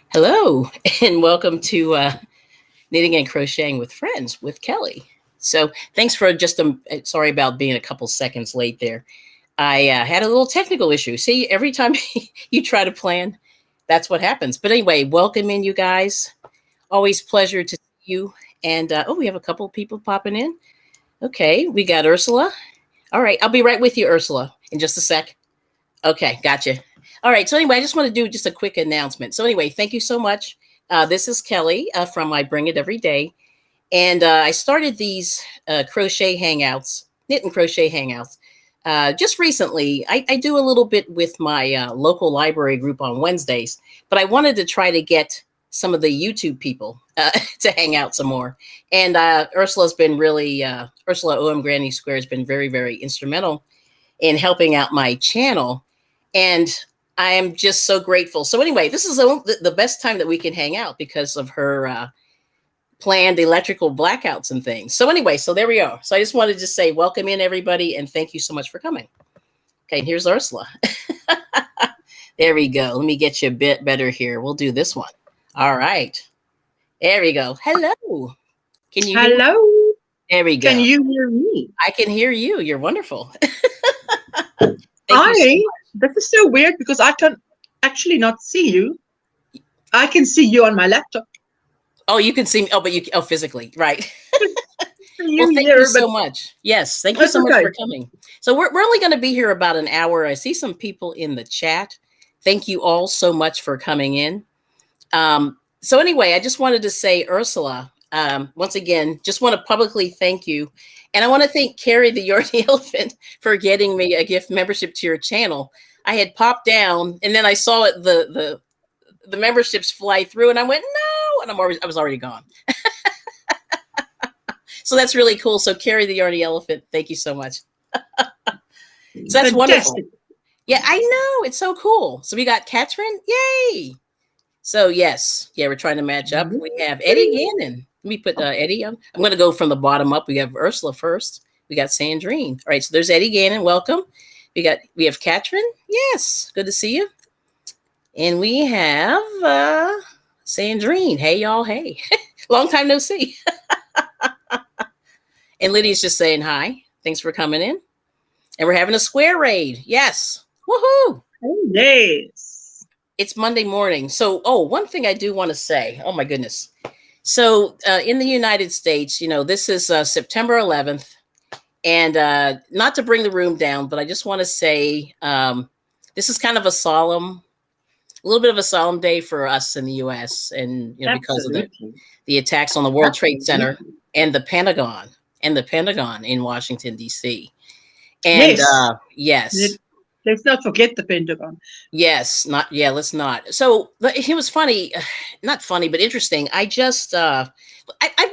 Hello, and welcome to Knitting and Crocheting with Friends with Kelly. So, thanks for sorry about being a couple seconds late there. I had a little technical issue. See, every time you try to plan, that's what happens. But anyway, welcome in, you guys. Always pleasure to see you. And we have a couple of people popping in. Okay, we got Ursula. All right, I'll be right with you, Ursula, in just a sec. Okay, gotcha. All right. So anyway, I just want to do just a quick announcement. So anyway, thank you so much. This is Kelly from I Bring It Every Day, and I started these crochet hangouts, knit and crochet hangouts, just recently. I do a little bit with my local library group on Wednesdays, but I wanted to try to get some of the YouTube people to hang out some more. And Ursula's been really Ursula OM Granny Square has been very, very instrumental in helping out my channel. And I am just so grateful. So anyway, this is the best time that we can hang out because of her planned electrical blackouts and things. So anyway, so there we go. So I just wanted to say welcome in everybody and thank you so much for coming. Okay, here's Ursula. There we go. Let me get you a bit better here. We'll do this one. All right. There we go. Hello. Can you hear me? Hello. There we go. Can you hear me? I can hear you. You're wonderful. This is so weird because I can actually not see you. I can see you on my laptop. Oh, you can see me. Oh, physically, right? You Well, thank you so much. Yes, thank you so much for coming. So we're only going to be here about an hour. I see some people in the chat. Thank you all so much for coming in. So anyway, I just wanted to say, Ursula, once again, just want to publicly thank you. And I want to thank Carrie the Yorkie Elephant for getting me a gift membership to your channel. I had popped down and then I saw it, the memberships fly through and I went, no, and I was already gone. So that's really cool. So Carrie the Yarny Elephant, thank you so much. So that's wonderful. Yeah, I know. It's so cool. So we got Katrin. Yay. So yes. Yeah, we're trying to match up. We have Eddie Gannon. Let me put Eddie on. I'm going to go from the bottom up. We have Ursula first. We got Sandrine. All right. So there's Eddie Gannon. Welcome. We have Katrin. Yes. Good to see you. And we have Sandrine. Hey, y'all. Hey. Long time no see. And Lydia's just saying hi. Thanks for coming in. And we're having a square raid. Yes. Woohoo. Yes. It's Monday morning. So, one thing I do want to say. Oh, my goodness. So in the United States, this is September 11th. And not to bring the room down, but I just want to say this is kind of a little bit of a solemn day for us in the U.S. And, because of the attacks on the World Trade Center and the Pentagon in Washington, D.C. And yes. Let's not forget the Pentagon. Yes. Let's not. So it was funny, not funny, but interesting. I just, I've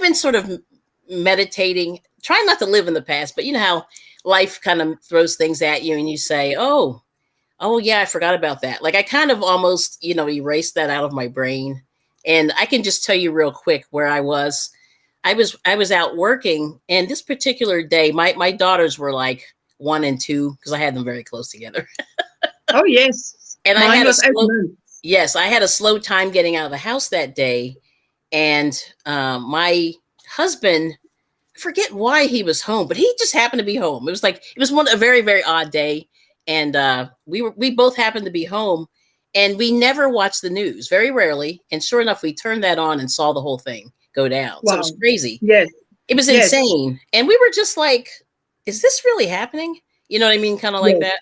been sort of meditating, trying not to live in the past, but you know how life kind of throws things at you and you say, oh yeah, I forgot about that. Like I kind of almost, erased that out of my brain. And I can just tell you real quick where I was. I was out working, and this particular day, my daughters were like 1 and 2 because I had them very close together. Oh yes, and I had a slow time getting out of the house that day, and my husband, I forget why he was home, but he just happened to be home. It was a very, very odd day, and we both happened to be home, and we never watched the news, very rarely. And sure enough, we turned that on and saw the whole thing go down. Wow. So it was crazy. Yes. It was insane. And we were just like, is this really happening? You know what I mean? Kind of like that.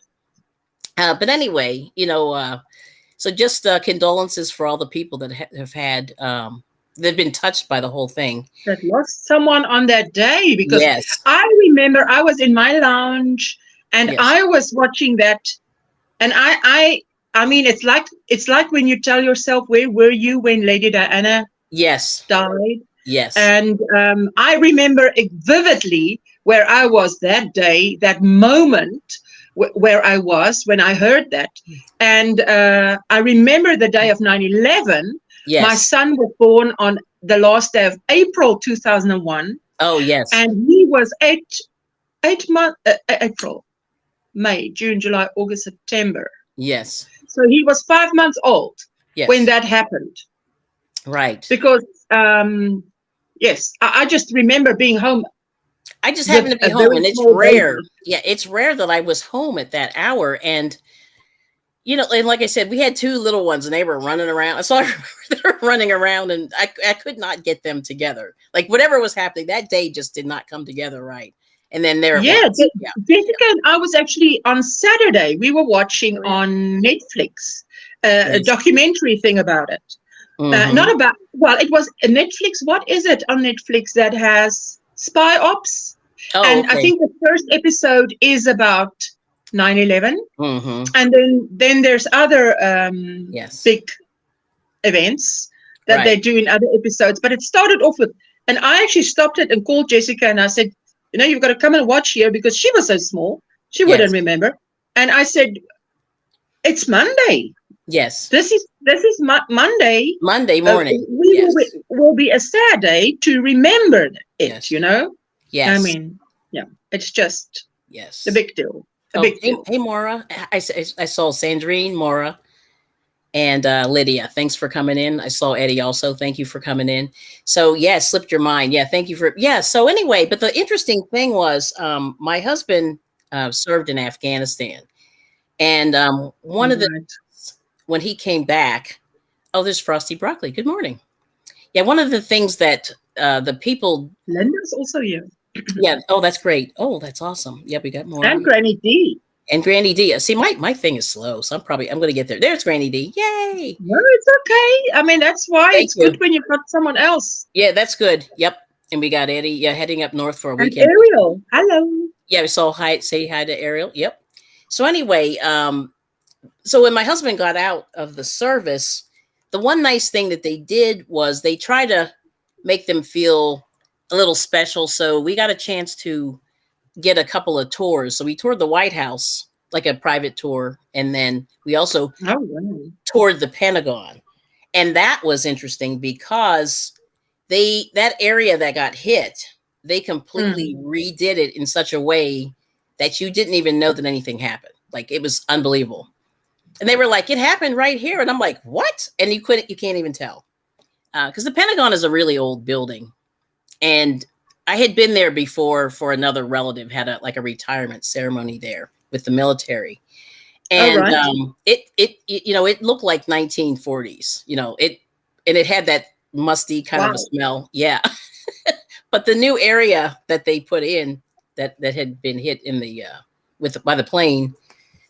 But anyway, so just condolences for all the people that have had, they've been touched by the whole thing. That lost someone on that day, because I remember I was in my lounge and I was watching that. And I mean, it's like when you tell yourself, where were you when Lady Diana died? Yes. And I remember it vividly where I was that day, that moment where I was when I heard that. And I remember the day of 9/11. Yes. My son was born on the last day of April 2001. Oh, yes. And he was 8 months, April, May, June, July, August, September. Yes. So he was 5 months old. when that happened. Right. Because, yes, I just remember being home. I just happened to be home, and it's rare. Baby. Yeah, it's rare that I was home at that hour. And, and like I said, we had 2 little ones, and they were running around. So I remember they were running around, and I could not get them together. Like, whatever was happening, that day just did not come together right. And then there it was. Jessica and I was actually on Saturday. We were watching on Netflix a documentary thing about it. Not about, well, it was a Netflix. What is it on Netflix that has spy ops? And I think the first episode is about 9/11. And then there's other big events that they do in other episodes. But it started off with, and I actually stopped it and called Jessica and I said, you've got to come and watch here, because she was so small. She wouldn't remember. And I said, it's Monday. Yes. This is Monday. Monday morning. Will be a sad day to remember it, Yes. I mean, it's just a big deal. Big deal. Hey, Maura. I saw Sandrine, Maura, and Lydia. Thanks for coming in. I saw Eddie also. Thank you for coming in. So, slipped your mind. Yeah, thank you for, So anyway, but the interesting thing was my husband served in Afghanistan. And one of the, when he came back, there's Frosty Broccoli. Good morning. Yeah, one of the things that the people. Linda's also here. Yeah. Oh, that's great. Oh, that's awesome. Yeah, we got more. And Granny D. And Granny D. See, my thing is slow, so I'm going to get there. There's Granny D. Yay. No, it's okay. I mean, that's why it's good when you've got someone else. Yeah, that's good. Yep. And we got Eddie heading up north for a weekend. And Ariel. Hello. Yeah, we saw say hi to Ariel. Yep. So anyway, so when my husband got out of the service, the one nice thing that they did was they tried to make them feel a little special. So we got a chance to get a couple of tours. So we toured the White House, like a private tour. And then we also toured the Pentagon. And that was interesting because that area that got hit, they completely redid it in such a way that you didn't even know that anything happened. Like, it was unbelievable. And they were like, it happened right here. And I'm like, what? And you can't even tell. Because the Pentagon is a really old building. And I had been there before for another relative, had a retirement ceremony there with the military. And it looked like 1940s, and it had that musty kind of a smell. Yeah. But the new area that they put in that had been hit in the by the plane,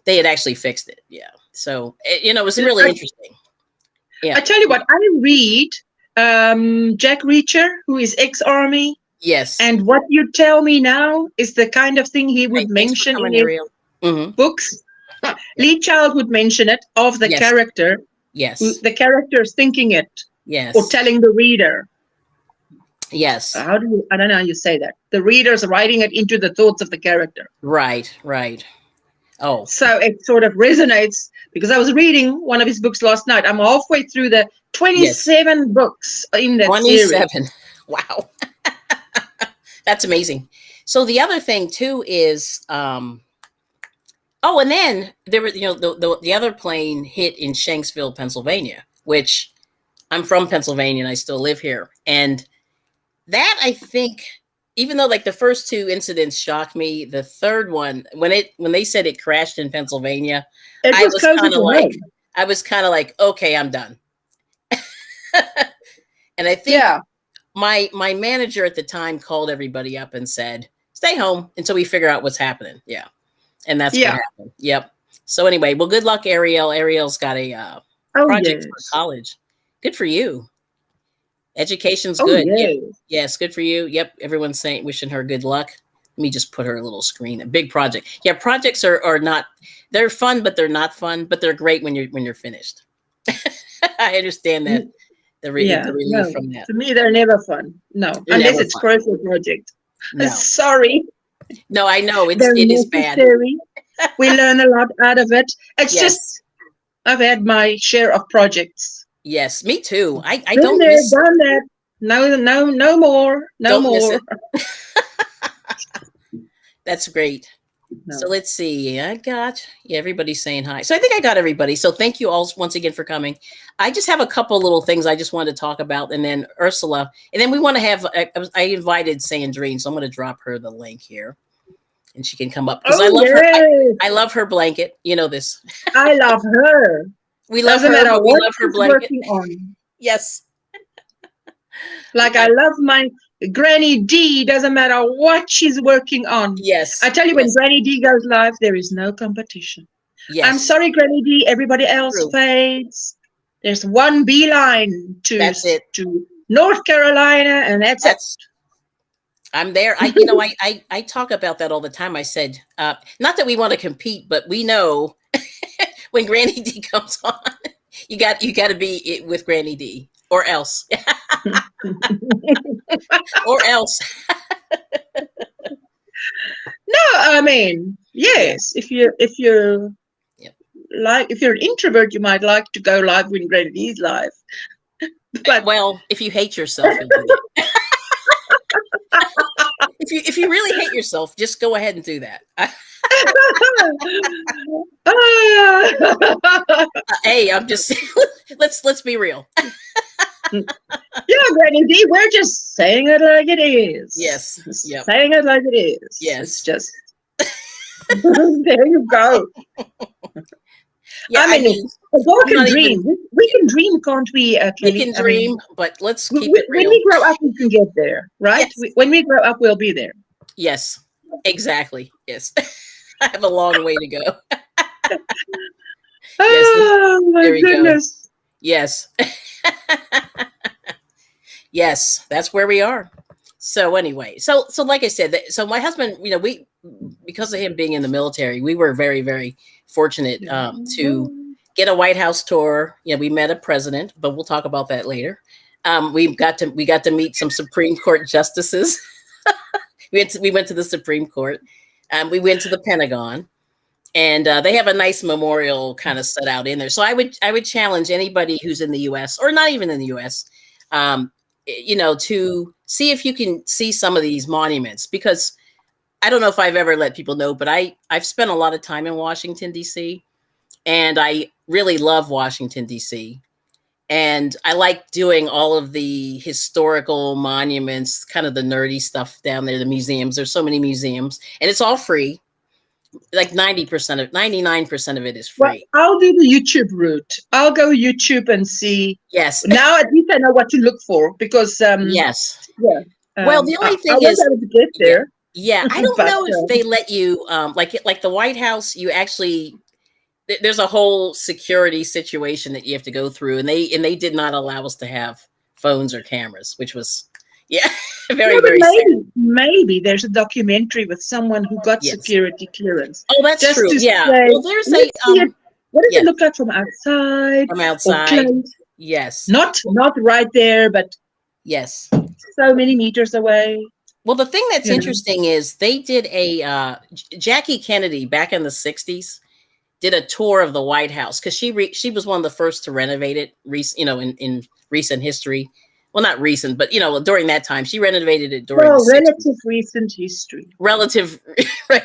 they had actually fixed it. Yeah. So, it was really interesting. Yeah. I tell you what, I read Jack Reacher, who is ex-Army. Yes. And what you tell me now is the kind of thing he would mention in his books. Lee Child would mention it of the character. Yes. The character is thinking it. Yes. Or telling the reader. Yes. I don't know how you say that. The reader's writing it into the thoughts of the character. Right. Oh. So it sort of resonates, because I was reading one of his books last night. I'm halfway through the 27 books in that 27. Series. Wow. That's amazing. So the other thing too is, and then there were, the other plane hit in Shanksville, Pennsylvania, which I'm from Pennsylvania and I still live here. And that, I think, even though like the first 2 incidents shocked me, the third one, when they said it crashed in Pennsylvania, I was kind of like, okay, I'm done. And I think my manager at the time called everybody up and said, stay home until we figure out what's happening. Yeah. And that's what happened. Yep. So anyway, well, good luck, Ariel. Ariel's got a project for college. Good for you. Education's good. Yes, good for you. Yep. Everyone's wishing her good luck. Let me just put her a little screen. A big project. Yeah, projects are not, they're fun, but they're not fun, but they're great when you're finished. I understand that. The relief from that. To me, they're never fun. No, unless it's personal project. No. Sorry. No, I know it is bad. We learn a lot out of it. It's just I've had my share of projects. Yes, me too. I don't miss done that. No more. No more. That's great. So let's see. I got everybody's saying hi. So I think I got everybody. So thank you all once again for coming. I just have a couple little things I just wanted to talk about, and then Ursula, and then we want to have. I invited Sandrine, so I'm going to drop her the link here, and she can come up because I love her. I love her blanket. You know this. I love her. We love her. But we love her blanket. Yes. Like I love my Granny D. Doesn't matter what she's working on. Yes. I tell you, when Granny D goes live, there is no competition. Yes. I'm sorry, Granny D. Everybody else fades. There's one beeline to North Carolina, and that's it. I'm there. I talk about that all the time. I said, not that we want to compete, but we know when Granny D comes on, you got to be with Granny D, or else. Or else. No, I mean, yes. If you're like, if you're an introvert, you might like to go live when Granny D's live. But well, if you hate yourself, you'll do that. If you really hate yourself, just go ahead and do that. Hey, I'm just let's be real. Yeah, Granny D, we're just saying it like it is. Yes. Yep. Saying it like it is. Yes. It's just there you go. Yeah, I mean a girl can dream. We can dream, can't we, Kelli? We can dream, but let's keep it real. When we grow up, we can get there, right? Yes. When we grow up, we'll be there. Yes, exactly. Yes. I have a long way to go. Oh, my goodness. Yes. Yes, that's where we are. So anyway, so like I said, so my husband, we, because of him being in the military, we were very, very fortunate to get a White House tour. We met a president, but we'll talk about that later. We got to meet some Supreme Court justices. we went to the Supreme Court. We went to the Pentagon, and they have a nice memorial kind of set out in there. So I would challenge anybody who's in the U.S. or not even in the U.S. To see if you can see some of these monuments, because I don't know if I've ever let people know, but I've spent a lot of time in Washington, D.C., and I really love Washington, D.C., and I like doing all of the historical monuments, kind of the nerdy stuff down there, the museums. There's so many museums, and it's all free. Like 99% of it is free. Well, I'll do the YouTube route. I'll go YouTube and see. Yes. Now at least I know what to look for, because yes. Yeah. Well, the only thing is to get there. Yeah. I don't know if they let you like the White House. You actually, there's a whole security situation that you have to go through, and they did not allow us to have phones or cameras, which was very maybe there's a documentary with someone who got security clearance. Oh, that's true. Yeah. Well, there's what does it look like from outside? From outside. Yes. Not right there, but yes, so many meters away. Well, the thing that's interesting is they did Jackie Kennedy back in the 60s did a tour of the White House, because she was one of the first to renovate it, in recent history. Well, not recent, but during that time, she renovated it during relative recent history. Relative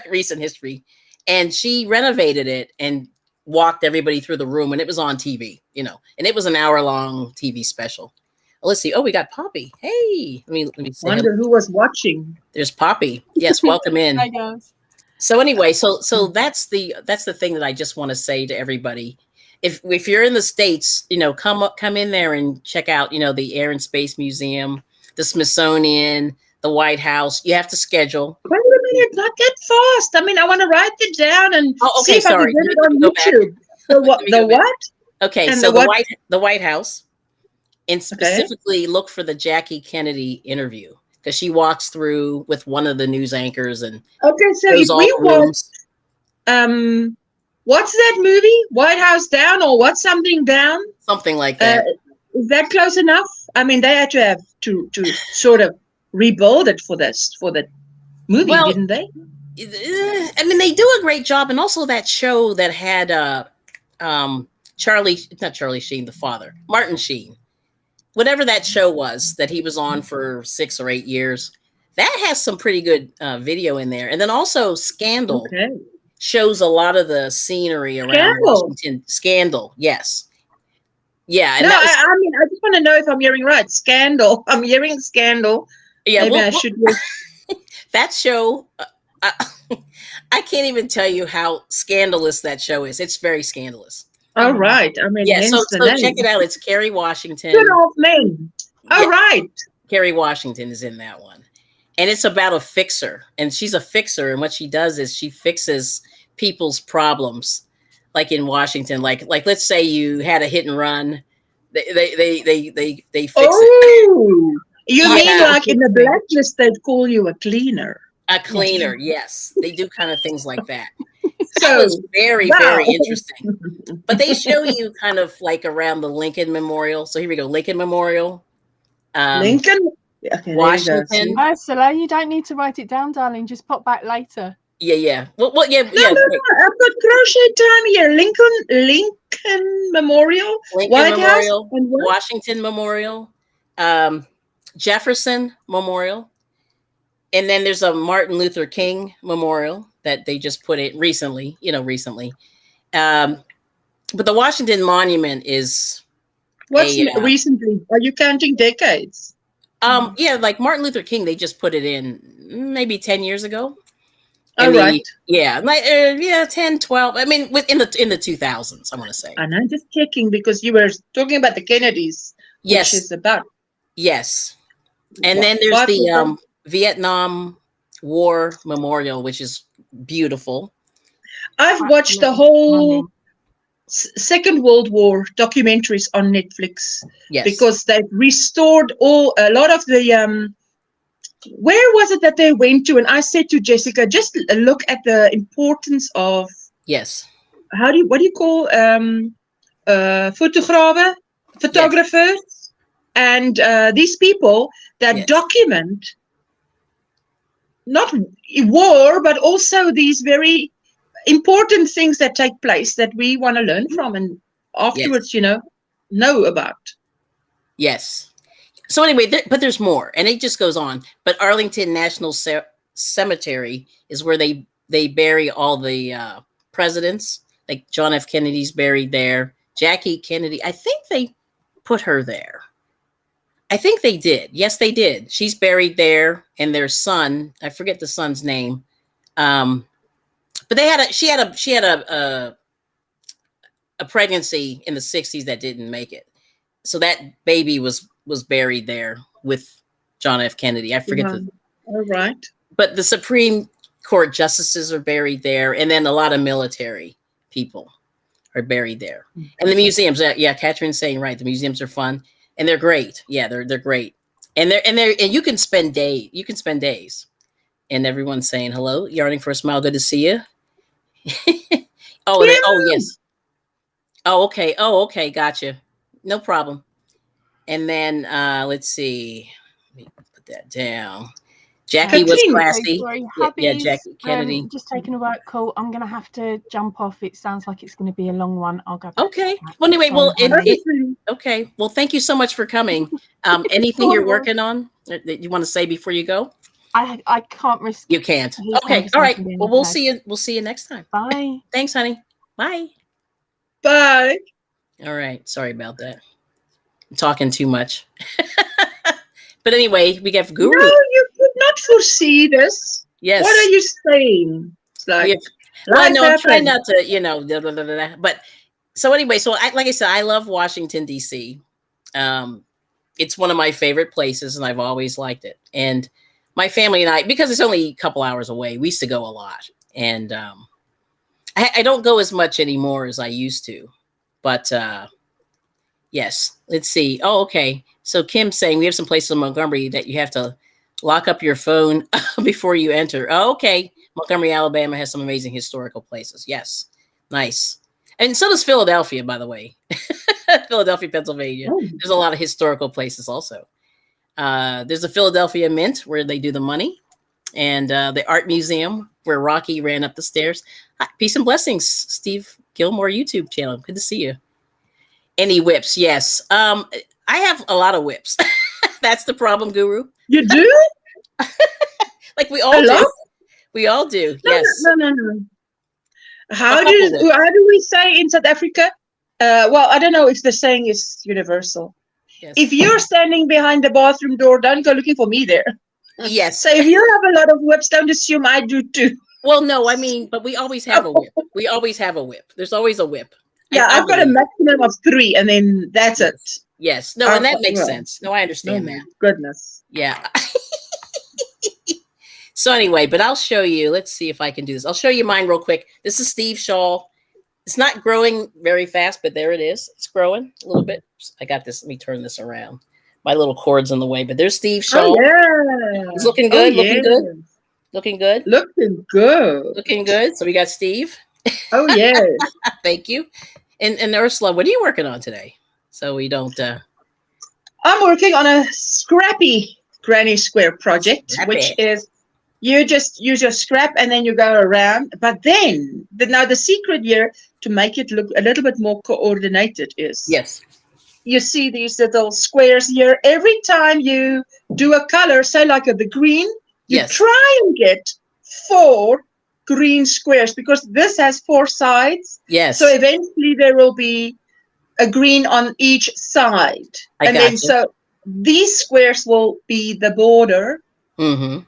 recent history, and she renovated it and walked everybody through the room, and it was on TV, and it was an hour-long TV special. Well, let's see. Oh, we got Poppy. Hey, let me see. Wonder who was watching. There's Poppy. Yes, welcome in. Hi guys. So anyway, so that's the thing that I just want to say to everybody. If you're in the States, come in there and check out, the Air and Space Museum, the Smithsonian, the White House. You have to schedule. Wait a minute, not that fast. I mean, I want to write it down and see if I can get it on YouTube. The what? Okay, and so the White House, and specifically look for the Jackie Kennedy interview, because she walks through with one of the news anchors and so if we watched, what's that movie? White House Down, or What's Something Down? Something like that. Is that close enough? I mean, they had to have to sort of rebuild it for the movie, didn't they? I mean, they do a great job, and also that show that had not Charlie Sheen, the father, Martin Sheen, whatever that show was that he was on for 6 or 8 years. That has some pretty good video in there. And then also Scandal Okay. shows a lot of the scenery around Scandal. Washington. Scandal, yes. Yeah, and No, that was I mean, I just want to know if I'm hearing right. Scandal. I'm hearing Scandal. yeah. Maybe Well, I should hear. that show. I, I can't even tell you how scandalous that show is. It's very scandalous. All right. I mean, Yeah, hence the so check it name. out. It's Kerry Good Washington. old name. All Yeah, right. Kerry Washington is in that one. And it's about a fixer. And she's a fixer. And what she does is she fixes people's problems. Like in Washington. Like let's say you had a hit and run. They fix it. Oh, you mean Yeah. like in the blacklist they'd call you a cleaner? A cleaner, yes. They do kind of things like that. That So, was very, wow. very interesting. But they show you kind of like around the Lincoln Memorial. So here we go, Lincoln Memorial. Lincoln? Okay, Washington. Ursula, you don't need to write it down, darling. Just pop back later. Yeah. Well, yeah. No, I've got crochet time here. Lincoln Memorial, Lincoln White Memorial, House, and what? Washington Memorial, Jefferson Memorial. And then there's a Martin Luther King Memorial that they just put it recently, recently. But the Washington Monument is what's recently? Are you counting decades? Yeah, like Martin Luther King, they just put it in maybe 10 years ago. All right. Yeah, like 10, 12. I mean, in the 2000s, I want to say. And I'm just checking because you were talking about the Kennedys, yes, which is about. Yes. And then there's the Vietnam War Memorial, which is beautiful. I've watched the whole Second World War documentaries on Netflix. Yes. Because they've restored a lot of the where was it that they went to? And I said to Jessica, just look at the importance of yes. What do you call photographers, yes. And these people that yes. document not war, but also these very important things that take place that we want to learn from and afterwards, yes. Know about. Yes. So anyway, but there's more, and it just goes on. But Arlington National Cemetery is where they bury all the presidents. Like John F. Kennedy's buried there. Jackie Kennedy, I think they put her there. I think they did. Yes, they did. She's buried there, and their son, I forget the son's name. But she had a pregnancy in the 60s that didn't make it. So that baby was buried there with John F. Kennedy. I forget all right. But the Supreme Court justices are buried there, and then a lot of military people are buried there. And the museums, yeah, Catherine's saying right. The museums are fun and they're great. Yeah, they're great. And you can spend days. You can spend days. And everyone's saying hello, yearning for a smile. Good to see you. Yes. Oh, okay. Gotcha. No problem. And then let's see. Let me put that down. Jackie was classy. Sorry, yeah, Jackie Kennedy. Just taking a work call. I'm going to have to jump off. It sounds like it's going to be a long one. I'll go. Okay. Well, anyway, okay. Well, thank you so much for coming. Anything you're working on that you want to say before you go? I can't risk. You can't. Okay. All right. Well, we'll see you. We'll see you next time. Bye. Thanks, honey. Bye. Bye. All right. Sorry about that. I'm talking too much. But anyway, we get Guru. No, you could not foresee this. Yes. What are you saying? It's like, I'm trying not to, But so anyway, like I said, I love Washington, D.C. It's one of my favorite places, and I've always liked it. And my family and I, because it's only a couple hours away, we used to go a lot. And I don't go as much anymore as I used to. But yes, let's see. Oh, okay. So Kim's saying we have some places in Montgomery that you have to lock up your phone before you enter. Oh, okay. Montgomery, Alabama has some amazing historical places. Yes. Nice. And so does Philadelphia, by the way. Philadelphia, Pennsylvania. Oh. There's a lot of historical places also. There's the Philadelphia Mint where they do the money, and the Art Museum where Rocky ran up the stairs. Hi, peace and blessings, Steve Gilmore YouTube channel. Good to see you. Any whips? Yes. I have a lot of whips. That's the problem, Guru. You do? Like we all do. We all do. Yes. No. How do we say in South Africa? Well, I don't know if the saying is universal. Yes. If you're standing behind the bathroom door, don't go looking for me there. Yes. So if you have a lot of whips, don't assume I do too. Well, no, I mean, but we always have a whip. We always have a whip. There's always a whip. Yeah, I've got a maximum of 3, and then that's it. Yes. No, and that makes sense. No, I understand that. Goodness. Yeah. So anyway, but I'll show you. Let's see if I can do this. I'll show you mine real quick. This is Steve's shawl. It's not growing very fast, but there it is. It's growing a little bit. I got this. Let me turn this around. My little cord's in the way, but there's Steve's shawl. Oh, yeah. It's looking good. Looking good. Looking good. Looking good. Looking good. So we got Steve. Oh, yes. Thank you. And Ursula, what are you working on today? So we don't. I'm working on a scrappy granny square project, which is you just use your scrap and then you go around. But then, now the secret here to make it look a little bit more coordinated is you see these little squares here. Every time you do a color, say like the green, you try and get 4 green squares because this has 4 sides. Yes. So eventually there will be a green on each side. So these squares will be the border. Mm-hmm.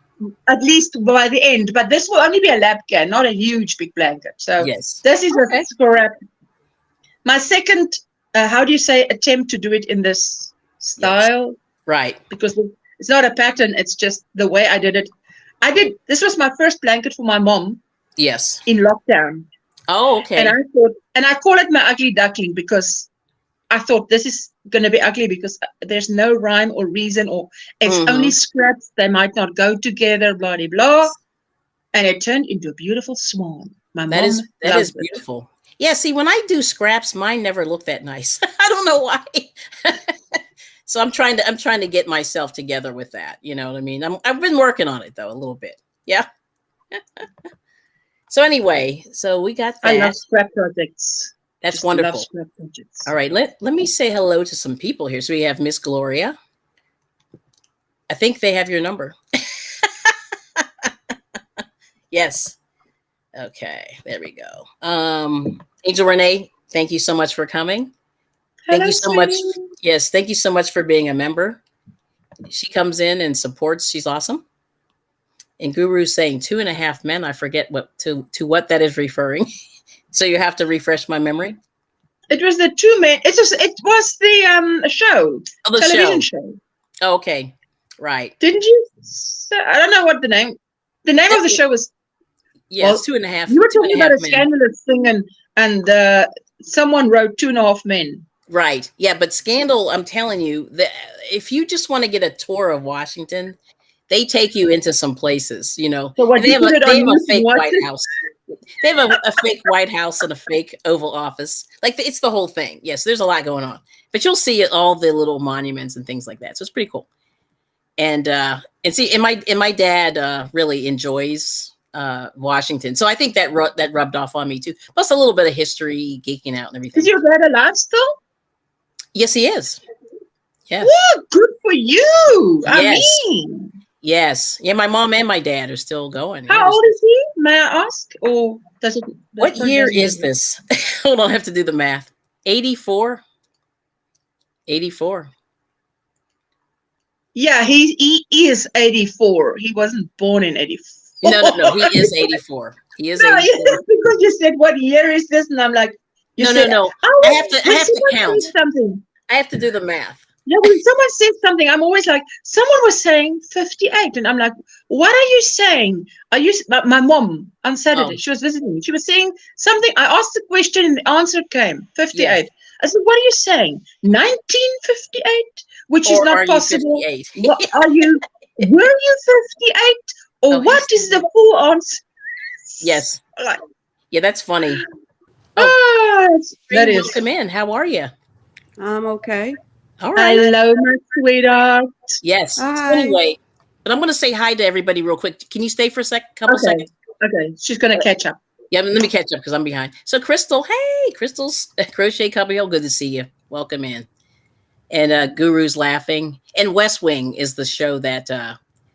At least by the end, but this will only be a lap can, not a huge big blanket. So this is a scrap. My second, how do you say, attempt to do it in this style? Yes. Right. Because it's not a pattern, it's just the way I did it. This was my first blanket for my mom. Yes. In lockdown. Oh, okay. And I call it my ugly duckling because I thought this is going to be ugly because there's no rhyme or reason, or it's only scraps. They might not go together, blah, blah, blah. And it turned into a beautiful swan. That is beautiful. Yeah, see, when I do scraps, mine never look that nice. I don't know why. So I'm trying to get myself together with that. You know what I mean? I've been working on it though a little bit. Yeah. So anyway, so we got that. I love scrap projects. That's wonderful. All right, let me say hello to some people here. So we have Miss Gloria. I think they have your number. Yes. Okay, there we go. Angel Renee, thank you so much for coming. Thank you so much. Yes, thank you so much for being a member. She comes in and supports. She's awesome. And Guru's saying 2.5 men. I forget what what that is referring. So you have to refresh my memory. It was the 2 men. It was the show. Oh, the television show. Oh, okay, right. Didn't you? I don't know what the name. The name of the show was. Yes, 2.5. You were talking about a scandalous thing, and someone wrote 2.5 men. Right. Yeah, but Scandal. I'm telling you that if you just want to get a tour of Washington, they take you into some places. You know, so they have a fake White House. They have a fake White House and a fake Oval Office. Like it's the whole thing. Yes, there's a lot going on, but you'll see all the little monuments and things like that. So it's pretty cool. And my dad really enjoys Washington, so I think that rubbed off on me too. Plus a little bit of history, geeking out, and everything. Is your dad alive still? Yes, he is. Yes. Well, good for you. I mean. Yes. Yeah, my mom and my dad are still going. How old is he? May I ask? Or does it? What year is this? Hold on, I have to do the math. 84. 84. Yeah, he is 84. He wasn't born in 84. No. He is 84. He is 84. Because you said, what year is this? And I'm like, no. I have to count. Something. I have to do the math. Yeah, when someone says something, I'm always like, someone was saying 58. And I'm like, what are you saying? My mom on Saturday, she was visiting me. She was saying something. I asked the question and the answer came 58. Yes. I said, what are you saying? 1958? Which is not possible. What are you? Were you 58? Or what is the full answer? Yes. Like, yeah, that's funny. That is. Welcome in. How are you? I'm okay. All right. Hello, my sweetheart. Yes. So anyway, but I'm going to say hi to everybody real quick. Can you stay for a couple seconds? Okay. She's going to catch up. Yeah, let me catch up because I'm behind. So Crystal, hey, Crystal's Crochet Company. Good to see you. Welcome in. And Guru's laughing. And West Wing is the show that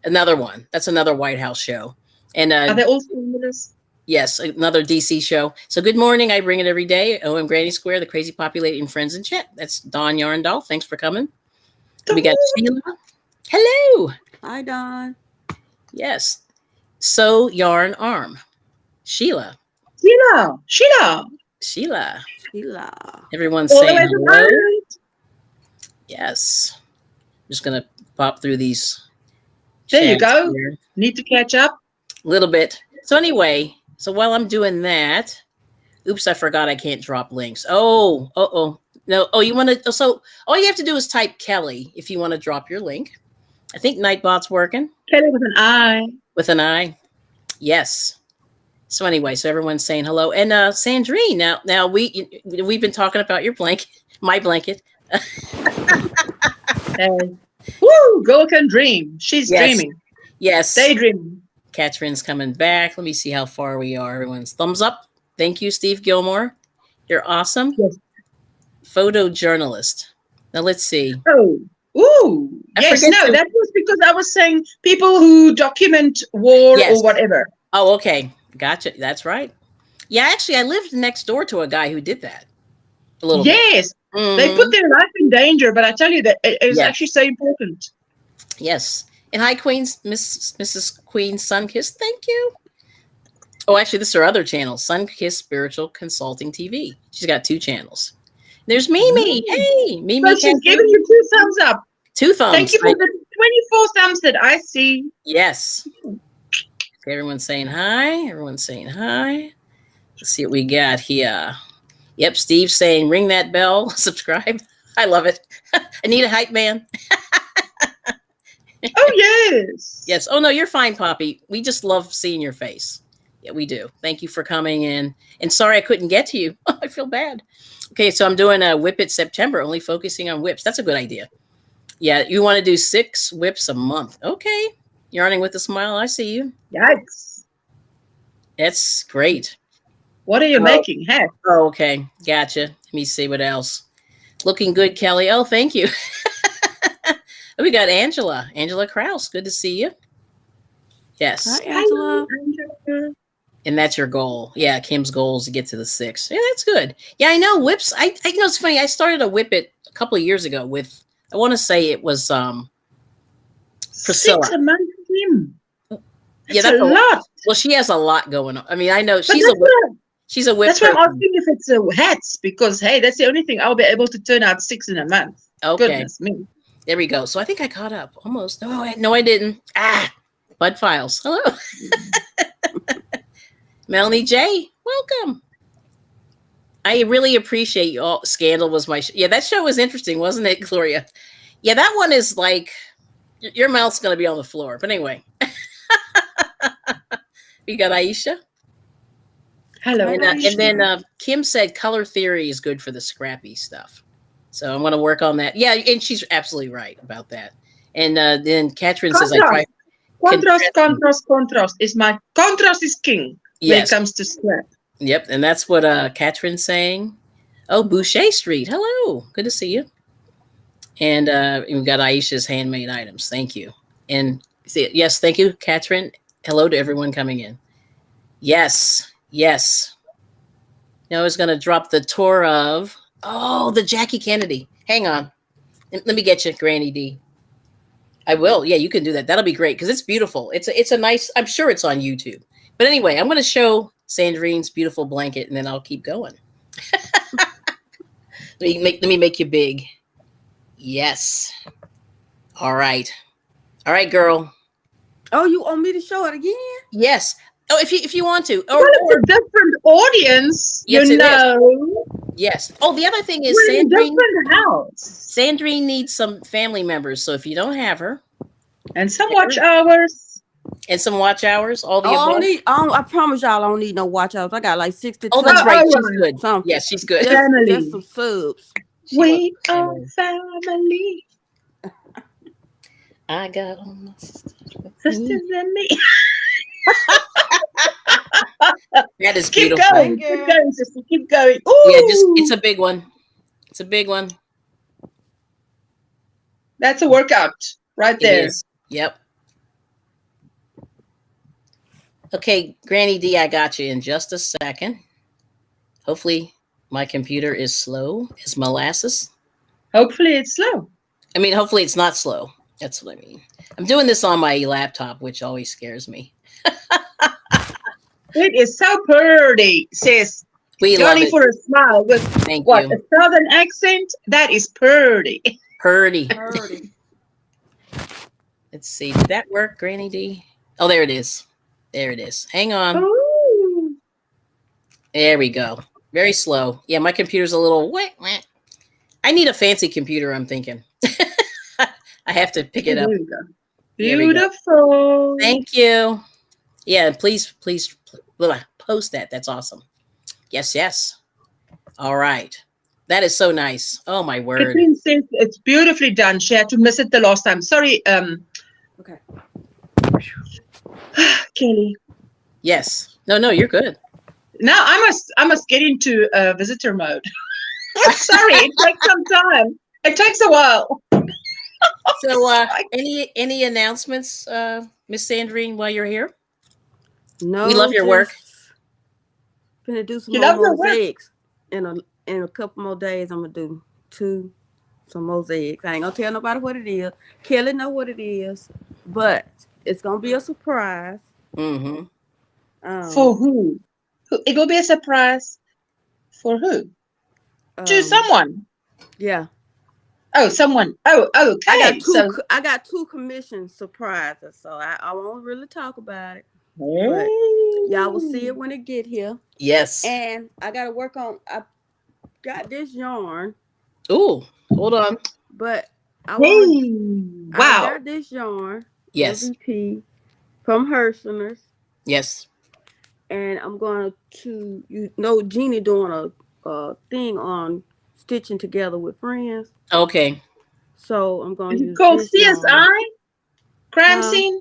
Another one. That's another White House show. And are they all formulas? Yes, another DC show. So good morning. I bring it every day. OM Granny Square, the crazy populating friends in chat. That's Dawn Yarndall. Thanks for coming. We got Sheila. Hello. Hi, Dawn. Yes. So Yarn Arm. Sheila. Sheila. Everyone's saying hello. Yes. I'm just going to pop through these. There you go. Here. Need to catch up. A little bit. So anyway, so while I'm doing that, oops, I forgot I can't drop links. Oh. No. Oh, you want to, so all you have to do is type Kelli if you want to drop your link. I think Nightbot's working. Kelli with an I. With an I. Yes. So anyway, so everyone's saying hello. And Sandrine, now we've been talking about your blanket, my blanket. Woo, girl can dream. She's dreaming. Yes. Daydreaming. Catherine's coming back. Let me see how far we are. Everyone's thumbs up. Thank you, Steve Gilmore. You're awesome. Yes. Photojournalist. Now let's see. Oh, ooh. Yes, no, that was because I was saying people who document war or whatever. Oh, okay. Gotcha. That's right. Yeah, actually, I lived next door to a guy who did that. A little bit. Mm-hmm. They put their life in danger, but I tell you that it is actually so important. Yes. And hi, Queen's Mrs. Queen Sunkiss. Thank you. Oh, actually, this is her other channel, Sunkiss Spiritual Consulting TV. She's got 2 channels. There's Mimi. Hey, Mimi. So she's giving you 2 thumbs up. 2 thumbs. Thank you for the 24 thumbs that I see. Yes. Okay, everyone's saying hi. Everyone's saying hi. Let's see what we got here. Yep, Steve's saying ring that bell, subscribe. I love it. I need a hype man. Oh, yes. Yes. Oh, no, you're fine, Poppy. We just love seeing your face. Yeah, we do. Thank you for coming in. And sorry I couldn't get to you. I feel bad. Okay, so I'm doing a Whip It September, only focusing on whips. That's a good idea. Yeah, you want to do 6 whips a month. Okay. Yarning with a smile. I see you. Yikes. That's great. What are you making? Heck. Oh, okay. Gotcha. Let me see what else. Looking good, Kelli. Oh, thank you. We got Angela. Angela Krause. Good to see you. Yes. Hi, Angela. And that's your goal. Yeah, Kim's goal is to get to the 6. Yeah, that's good. Yeah, I know whips. I know it's funny. I started a Whip It a couple of years ago with, I want to say it was Priscilla. 6 a month, Kim. Yeah, that's a lot. Well, she has a lot going on. I mean, I know she's a whip. She's a whip. That's why I'm asking if it's hats, because hey, that's the only thing I'll be able to turn out 6 in a month. Okay. Goodness me. There we go. So I think I caught up almost. No, I didn't. Bud Files. Hello. Melanie J. Welcome. I really appreciate you all. Scandal was my yeah, that show was interesting, wasn't it, Gloria? Yeah, that one is like your mouth's gonna be on the floor. But anyway. We got Aisha. Hello. And then Kim said color theory is good for the scrappy stuff. So I'm going to work on that. Yeah, and she's absolutely right about that. And then Catherine says, I try. Contrast is my contrast is king when it comes to scrap. Yep, and that's what Catherine's saying. Oh, Boucher Street. Hello. Good to see you. And we've got Aisha's handmade items. Thank you. And yes, thank you, Catherine. Hello to everyone coming in. Yes. Now I was going to drop the tour of, the Jackie Kennedy. Hang on. Let me get you, Granny D. I will. Yeah, you can do that. That'll be great because it's beautiful. It's a nice, I'm sure it's on YouTube. But anyway, I'm going to show Sandrine's beautiful blanket and then I'll keep going. Let me make you big. Yes. All right, girl. Oh, you want me to show it again? Yes. Oh, if you want to. Well, it's a different audience, yes, you know. Yes. Oh, the other thing is we're in a different house. Sandrine needs some family members, so if you don't have her. And some watch hours. And some watch hours. All the above. I promise y'all I don't need no watch hours. I got like 62. Oh, that's right. She's good. Something. Yes, she's good. Just some subs. We are family. I got all my sisters and me. That is keep beautiful. Going, keep going, sister. Keep going. Ooh. Yeah, it's a big one. It's a big one. That's a workout right there. Yep. Okay, Granny D, I got you in just a second. Hopefully my computer is slow as molasses. Hopefully it's slow. I mean, hopefully it's not slow. That's what I mean. I'm doing this on my laptop, which always scares me. It is so pretty, sis. We Johnny love it. for a smile with Thank what? you. A southern accent? That is pretty. Purdy. Purdy. Let's see. Did that work, Granny D? Oh, there it is. There it is. Hang on. Ooh. There we go. Very slow. Yeah, my computer's a little wet. I need a fancy computer, I'm thinking. I have to pick it up. There we go. There we go. Beautiful. Thank you. Yeah, please post that. That's awesome. Yes, yes. All right. That is so nice. Oh, my word. Catherine says it's beautifully done. She had to miss it the last time. Sorry, Okay. Kelly. Yes. No, you're good. Now I must get into visitor mode. Sorry, it takes some time. It takes a while. So, any announcements, Miss Sandrine, while you're here? No, We love your work. Gonna do some You more love your work? mosaics in a couple more days. I'm gonna do some mosaics. I ain't gonna tell nobody what it is. Kelly know what it is, but it's gonna be a surprise. Mm-hmm. For who? It will be a surprise. For who? To someone. Yeah. Oh, someone. Oh, okay. I got two commission surprises, so I won't really talk about it. But But y'all will see it when it get here. Yes. And I gotta work on. I got this yarn. Ooh, hold on. But I wow. got this yarn. Yes. MVP from Hersteners. Yes. And I'm going to, Jeannie doing a thing on stitching together with friends. Okay. So I'm going to use called this CSI? yarn. Crime scene?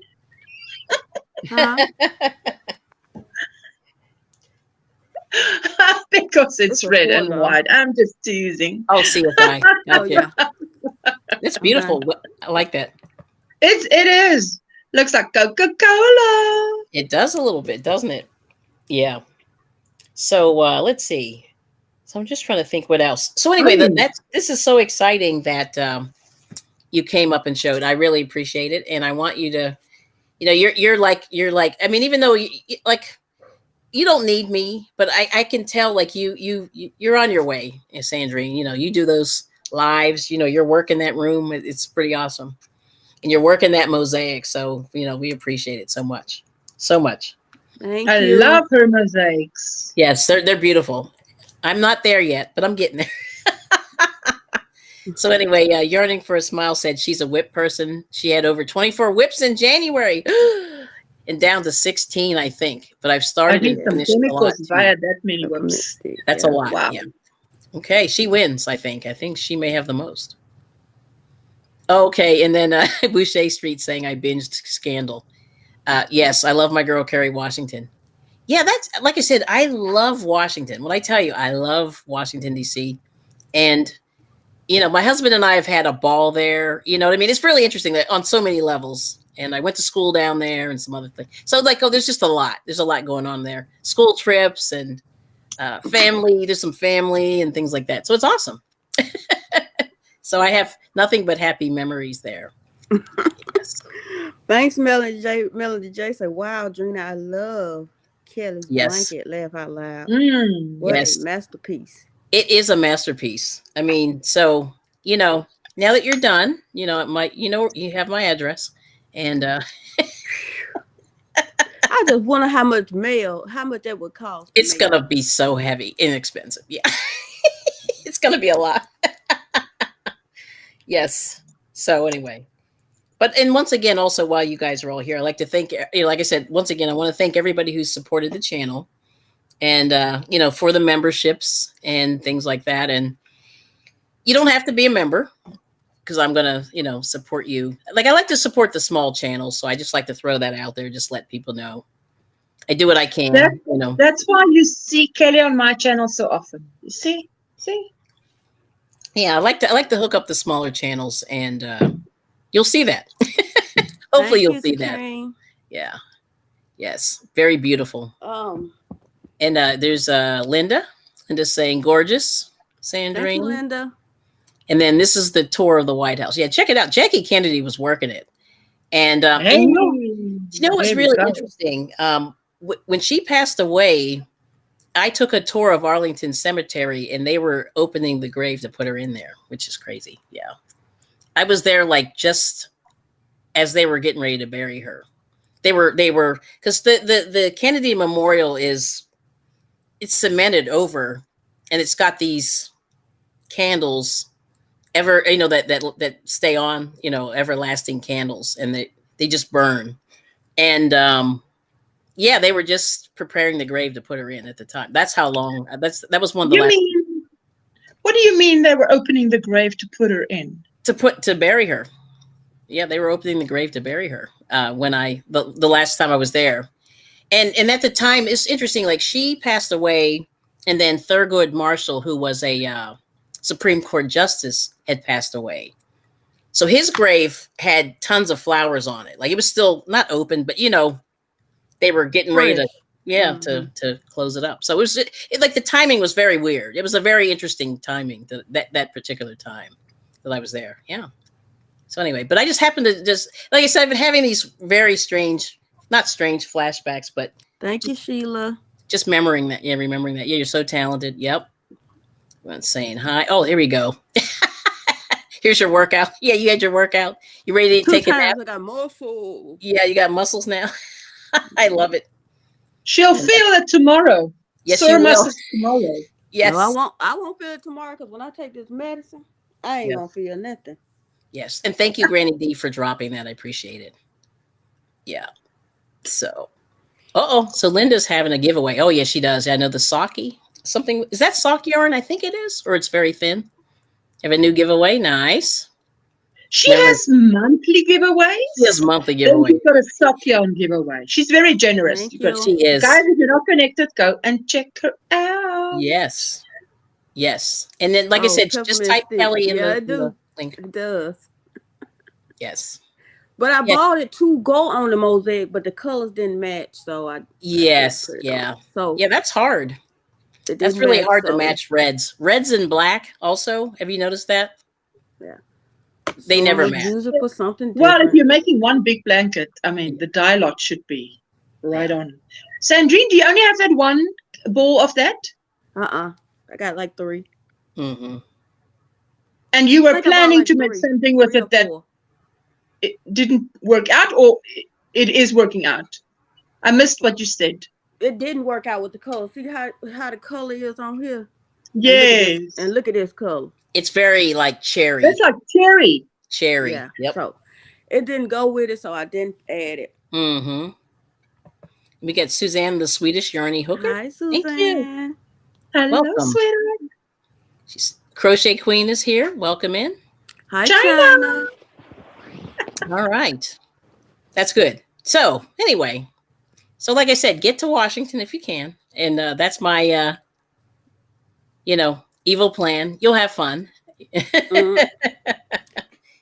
Because it's red and white. I'm just teasing. Oh, CSI. Oh, yeah. It's beautiful. I like that. It is. Looks like Coca-Cola. It does a little bit, doesn't it? Yeah. So let's see. So I'm just trying to think what else. So anyway, this is so exciting that you came up and showed. I really appreciate it, and I want you to, you're like. I mean, even though you don't need me, but I can tell like you're on your way, Sandrine. You do those lives. You're working that room. It's pretty awesome, and you're working that mosaic. So we appreciate it so much, so much. Thank I you. love her mosaics. Yes, they're beautiful. I'm not there yet, but I'm getting there. So anyway, Yearning for a Smile said she's a whip person. She had over 24 whips in January and down to 16, I think. But I've started and finished a lot. Via that many whips. That's a lot. Wow. Yeah. Okay, she wins, I think. I think she may have the most. Okay, and then Boucher Street saying I binged Scandal. Yes, I love my girl, Kerry Washington. Yeah, that's, like I said, I love Washington. When I tell you, I love Washington, D.C. And, my husband and I have had a ball there. You know what I mean? It's really interesting that on so many levels. And I went to school down there and some other things. So, there's just a lot. There's a lot going on there. School trips and family. There's some family and things like that. So, it's awesome. So, I have nothing but happy memories there. Yes. Thanks, Melody J. Melody J. Said, wow, Drina, I love Kelly's blanket. Laugh out loud. What a masterpiece. It is a masterpiece. I mean, so, now that you're done, it might, you have my address. And I just wonder how much that would cost. It's going to be so heavy, inexpensive. Yeah. It's going to be a lot. Yes. So anyway. And once again, also, while you guys are all here, I'd like to thank, like I said, once again, I want to thank everybody who's supported the channel and, for the memberships and things like that. And you don't have to be a member because I'm going to, support you. Like, I like to support the small channels. So I just like to throw that out there. Just let people know. I do what I can, That's why you see Kelly on my channel so often. You see? Yeah, I like to hook up the smaller channels and, you'll see that. Hopefully you'll see that. Yeah. Yes, very beautiful. And there's Linda. Linda's saying gorgeous, Sandrine. Thank you, Linda. And then this is the tour of the White House. Yeah, check it out. Jackie Kennedy was working it. And, hey, and you know what's really interesting? When she passed away, I took a tour of Arlington Cemetery, and they were opening the grave to put her in there, which is crazy. Yeah. I was there like just as they were getting ready to bury her. They were because the Kennedy Memorial it's cemented over, and it's got these candles that stay on, everlasting candles, and they just burn. And yeah, they were just preparing the grave to put her in at the time. That's how long. That was one of the last. What do you mean they were opening the grave to put her in? To bury her. Yeah, they were opening the grave to bury her when the last time I was there. And at the time, it's interesting, like she passed away, and then Thurgood Marshall, who was a Supreme Court justice, had passed away. So his grave had tons of flowers on it. Like it was still not open, but they were getting ready to close it up. So it was like the timing was very weird. It was a very interesting timing that particular time that I was there. Yeah. So anyway, but I just happened to like I said, I've been having these very strange, not strange flashbacks, but thank you, Sheila. Just remembering that. Yeah, you're so talented. Yep. I'm saying hi. Oh, here we go. Here's your workout. Yeah, you had your workout. You ready to take a nap? I got muscles. Yeah, you got muscles now. I love it. She'll feel it tomorrow. Yes, she will. Muscles tomorrow. Yes. No, I won't feel it tomorrow, because when I take this medicine, I ain't gonna feel nothing. Yes. And thank you, Granny D, for dropping that. I appreciate it. Yeah. So, so Linda's having a giveaway. Oh, yeah, she does. I know the Saki. Something. Is that sock yarn? I think it is. Or it's very thin. Have a new giveaway. Nice. She has monthly giveaways. She has monthly giveaways. She's got a sock yarn giveaway. She's very generous. Thank but you. She is. Guys, if you're not connected, go and check her out. Yes. Yes. And then, like I said, just type Kelly in the link. It does. Yes. But I bought it to go on the mosaic, but the colors didn't match. So Yes. Yeah. So yeah, that's hard. That's really hard to match reds. Reds and black also. Have you noticed that? Yeah. They never match. Use it for something different. Well, if you're making one big blanket, I mean, the dye lot should be right on. Sandrine, do you only have that one ball of that? I got like 3. Mm-hmm. And you were planning to make something with it that it didn't work out, or it is working out? I missed what you said. It didn't work out with the color. See how the color is on here? Yes. And look at this color. It's very like cherry. It's like cherry. Cherry. Yeah. Yep. So it didn't go with it, so I didn't add it. Mm-hmm. We got Suzanne, the Swedish yarny hooker. Hi, Suzanne. Thank you. Hello, welcome. Sweetheart. Crochet Queen is here. Welcome in. Hi, China. All right. That's good. So anyway, so like I said, get to Washington if you can. And that's my, evil plan. You'll have fun. Mm-hmm.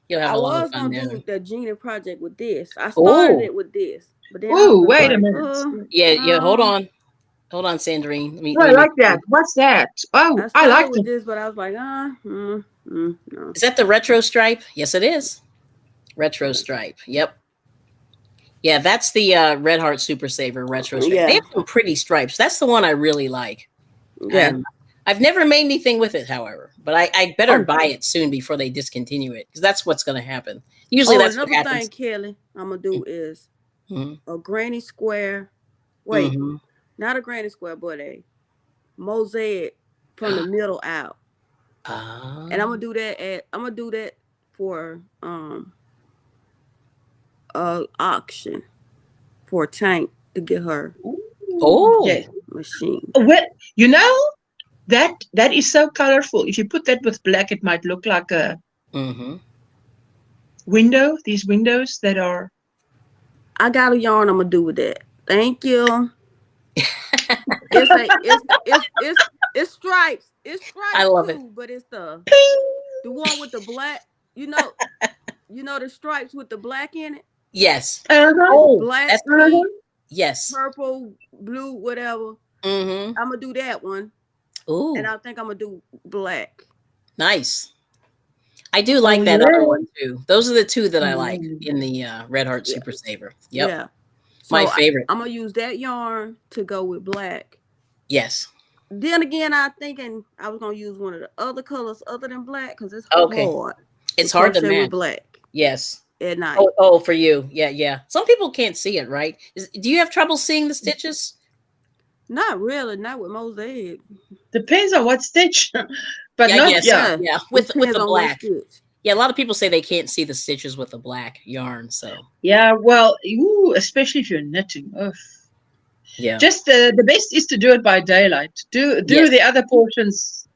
You'll have a lot of fun. I was going to do the Gina project with this. I started it with this. But then wait a minute. Yeah. Hold on, Sandrine. I like that. What's that? Oh, I like this, but I was like, no. Is that the retro stripe? Yes, it is. Retro stripe. Yep. Yeah, that's the Red Heart Super Saver retro stripe. Yeah. They have some pretty stripes. That's the one I really like. Yeah. I've never made anything with it, however, but I better buy it soon before they discontinue it, because that's what's going to happen. Usually that's what happens. Another thing, Kelly, I'm going to do is a granny square. Wait, not a granny square, but a mosaic from the middle out. And I'm going to do that for auction for a tank to get her machine. Well, that is so colorful. If you put that with black, it might look like a window. These windows that are. I got a yarn I'm gonna do with that. Thank you. It's stripes. It's stripes. I love it. But it's the one with the black. You know the stripes with the black in it. Yes. Black. Yes. Purple, blue, whatever. I'm gonna do that one. Ooh. And I think I'm gonna do black. Nice. I do like that other one too. Those are the two that I like in the Red Heart Super Saver. Yep. Yeah. So my favorite. I'm gonna use that yarn to go with black. Yes. Then again, I'm thinking I was gonna use one of the other colors other than black because it's hard. It's hard to match with black. Yes. At night. Oh, for you. Yeah, yeah. Some people can't see it, right? Do you have trouble seeing the stitches? Not really. Not with mosaic. Depends on what stitch. But yeah, not, I guess, yeah. With the black. Yeah, a lot of people say they can't see the stitches with the black yarn. So yeah, well, especially if you're knitting. Ugh. Yeah. Just the best is to do it by daylight. Do the other portions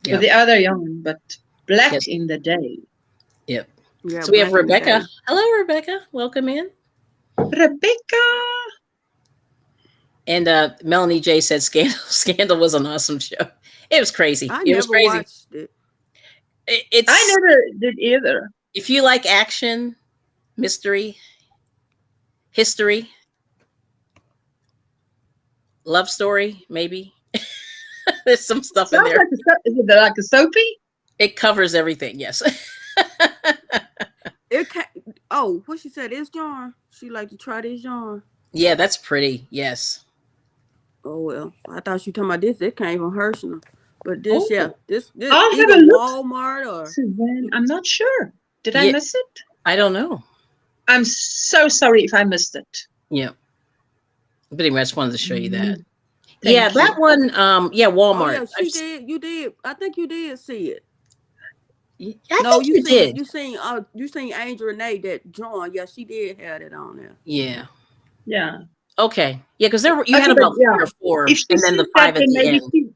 with the other yarn, but black in the day. Yep. Yeah, so we have Rebecca. Hello, Rebecca. Welcome in. Rebecca. And Melanie J said Scandal was an awesome show. It was crazy. It was crazy. Watched it. I never did either. If you like action, mystery, history, love story, maybe. There's some stuff in there. Is it like a soapy? It covers everything, yes. What she said is yarn. She like to try this yarn. Yeah, that's pretty. Yes. Oh well, I thought you talking about this. It came from Herschel, but this, this I'll either have a look. Walmart or Suzanne, I'm not sure. Did I miss it? I don't know. I'm so sorry if I missed it. Yeah. But anyway, I just wanted to show you that. Thank you. That one. Walmart. Oh, yeah, she did. You did. I think you did see it. I think you did. You seen Angel Renee that John. Yeah, she did have it on there. Yeah. Yeah. Okay. Yeah, because you had about 3 or 4, and then the 5 at the end.